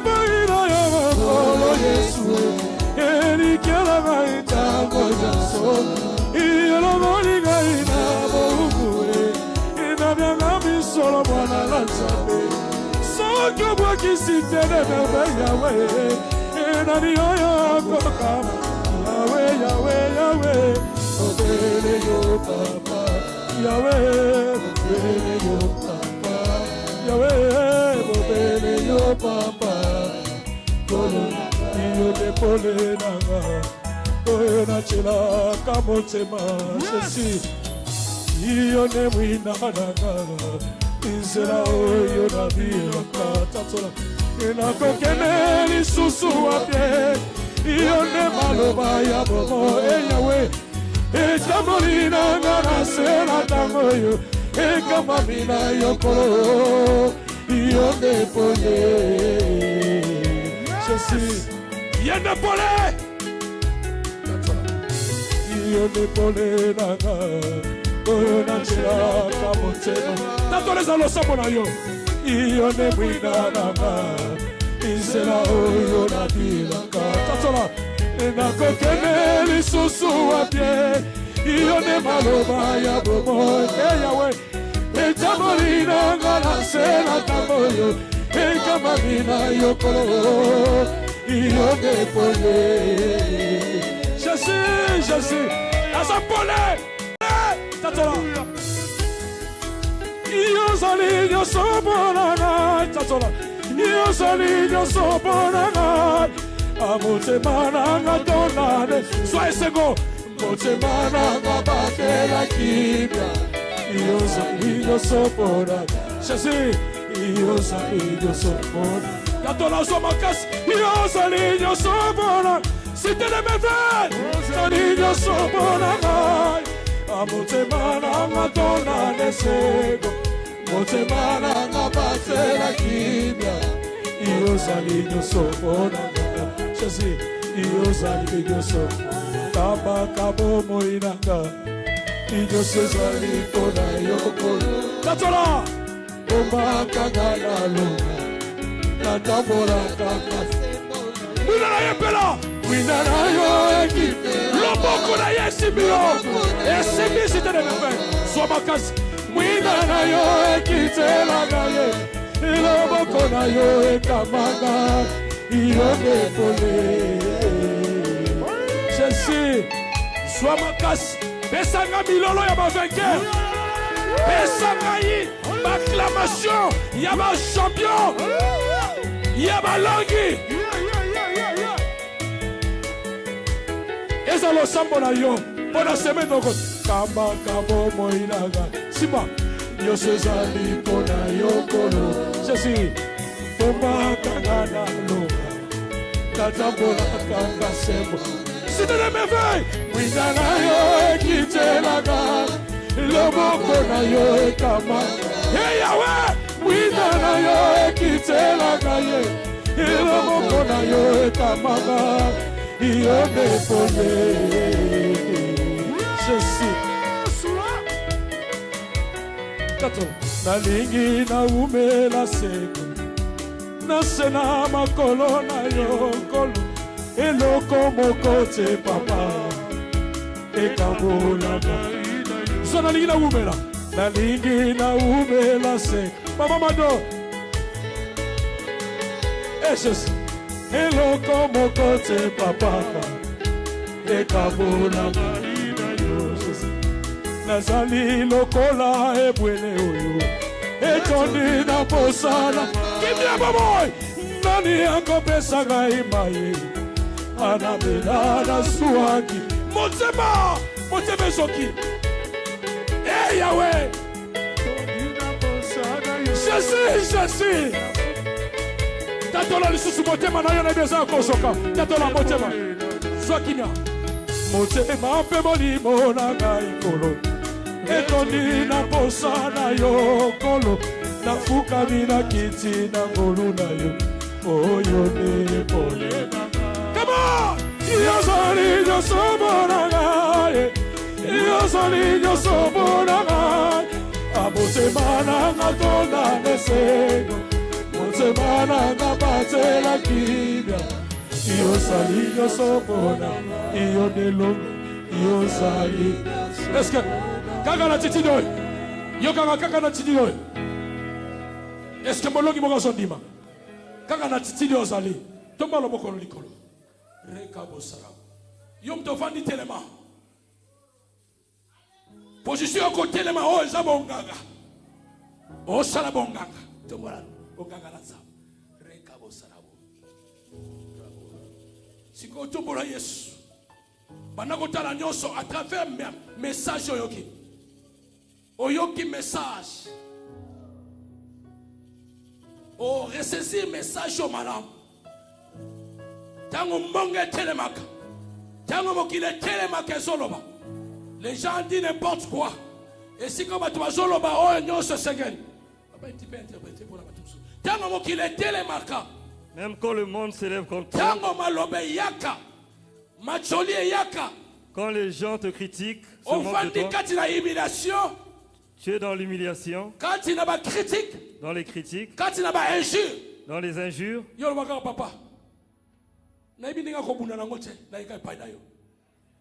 baina yo kolo Yesu elikela ngai tako nyonso elongoli ngai na boukule enabyanga misolo mwana na Nzambe soki obwakisi te ne merveille Yawe enani oyo akokama Yawe Yawe Yawe obele yo papa Yahweh, obele yo papa Yahweh, obele yo papa Kolo, iyo depole nanga Koyo na chela kamotema Jésus Iyo ne mwina nanga Inzela oyo na biyoka Tatola nakokende lisusu wapi ione maloba ya bomo Yahweh etamoli nanga na sela tango yo ekama mina yokolo ione pole Jésus ione pole ione pole nanga oyo na chira kamotema tatoleza losambo na yo ione mwina nanga isela oyo na bilaka tatola nakokende lisusu wapie ione maloba ya bomo Yahweh etamoli nanga na sela tamoyo ekama mina yokolo ione pole Jésus asapole tatola Yozali yosobonana tatola Yozali yosobonana amotema nanga tonane sois sego motema nanga bakela kibya Yozali yosobonana Jésus Yozali yosobonana tatola somakasi Yozali yosobonana c'était le merveille Yozali yosobonana amotema nanga tonane sego motema nanga bakela kibya Yozali yosobonana Jésus, Yozali yoso Kaba kabo moinanga Yozali kona yoko Tatola Oma kagana lunga Natamora kaka Mwina na yepela Mwina na yo eki Loboko na yesimio Esimi site de mefe Somakasi Mwina na yo eki tela gaye Loboko na yo ekamanga Ione pole Jésus Sois makasi Pesanga milolo ya vainqueur Pesanga yi Acclamation Yaba champion Yaba langi Ezalo sambo na yo Pona semaine noko Kamba kabo moinaga Simba Yosezali pona yo kono Jésus Tomba kangana longa Tatambola kanga sembo C'était le merveille Mwina na yo ekite laga Loboko na yo ekama Hey Yahweh Mwina na yo ekite laga ye Loboko na yo ekama Ione pole Jésus Kato Nalingi na umela seko Nasena makolo na yo kolo Eloko moko te papa Ekabola na So nalingi na umela Nalingi na umela se Mama mado Jesus Eloko moko te papa Ekabola na yo Nazali lokola ebwele oyo Etoni na posala Kimia baboy Nani yako pesa gaimaye Anabela na suaki Motema Moteme soki Hey Yahweh Jésus Tatola lisusu motema na yo na beza kosoka Tatola motema Sokinya Motema mpe molimo na gaikolo Etoni na posa na yo kolo Nafuka mina kiti na ngolu na yo Oyo ne pole Come on! Yozali yosobonanga Yozali yosobonanga Amotema nanga tona nesego Motema nanga batela kibya Yozali yosobonanga Iyonelo Yozali Est-ce que Kaka na titi doy Yo kaka na titi doy Est-ce que molongi moka sondima Kaka na titi doy ozali Tomba loboko likolo Reka bosara Yo mtovandi telema Position yako telema o eza bonganga O sala bonganga Tomba bonganga na zabo Reka bosara Siko tombola Yesu Banako tala nyonso à travers message oyoki Oyoki message Oh, ressaisir message au malam. Tango mbonge telemaka. Tango mokile telemaka soloba. Les gens disent n'importe quoi. Et si comme tu vas soloba, oh, non, ce segen. Tu peux interpréter pour la batousse. Tango mokile telemaka. Même quand le monde s'élève contre toi. Tango malobe yaka. Macholi yaka. Quand les gens te critiquent, se On moquent va de dire toi, quand il a humiliation. tu es dans l'humiliation, Quand il n'a pas critique. dans les critiques, Quand il n'a pas injure. dans les injures. Yo le baka papa. Na ibi ninga ko buna na ngote na ikai pai na yo.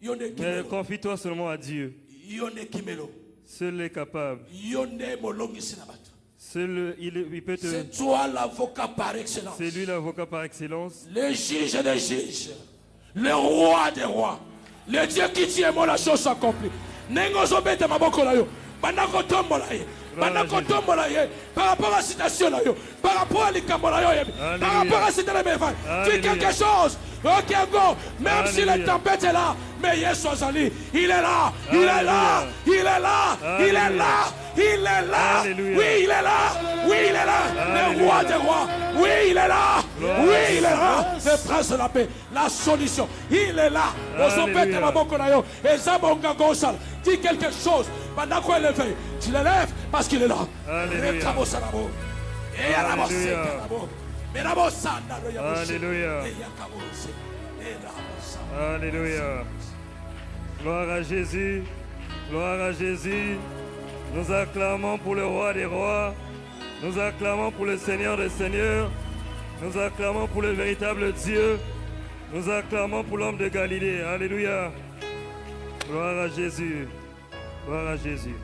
Yo ne Mais kimelo. confie-toi seulement à Dieu. Yo ne kimelo. Seul est capable. Yo ne molongi sinabato. Seul, il peut te... C'est toi l'avocat par excellence. C'est lui l'avocat par excellence. Le juge des juges. Le roi des rois. Le Dieu qui tient moi la chose accomplie. Nengo zobete maboko la yo. Banako tombola ye. Banako tombola ye. Par rapport à la citation la yo. Par rapport à l'ikambola yo. Par rapport à la citation de Bévan. Dis quelque chose. Ok, go. Même si la tempête est là. Mais Yesu Azali. Il est là. Il est là. Il est là. Il est là. Il est là. Alléluia. Oui, il est là. Oui, il est là. Le roi des rois. Oui, il est là. Oui, il est là. Le prince de la paix. La solution. Il est là. Dis quelque chose. Pendant qu'on élevé, tu l'élèves parce qu'il est là. Alléluia. Alléluia. Alléluia. Gloire à Jésus. Gloire à Jésus. Nous acclamons pour le roi des rois. Nous acclamons pour le Seigneur des seigneurs. Nous acclamons pour le véritable Dieu. Nous acclamons pour l'homme de Galilée. Alléluia. Gloire à Jésus. Gloire à Jésus.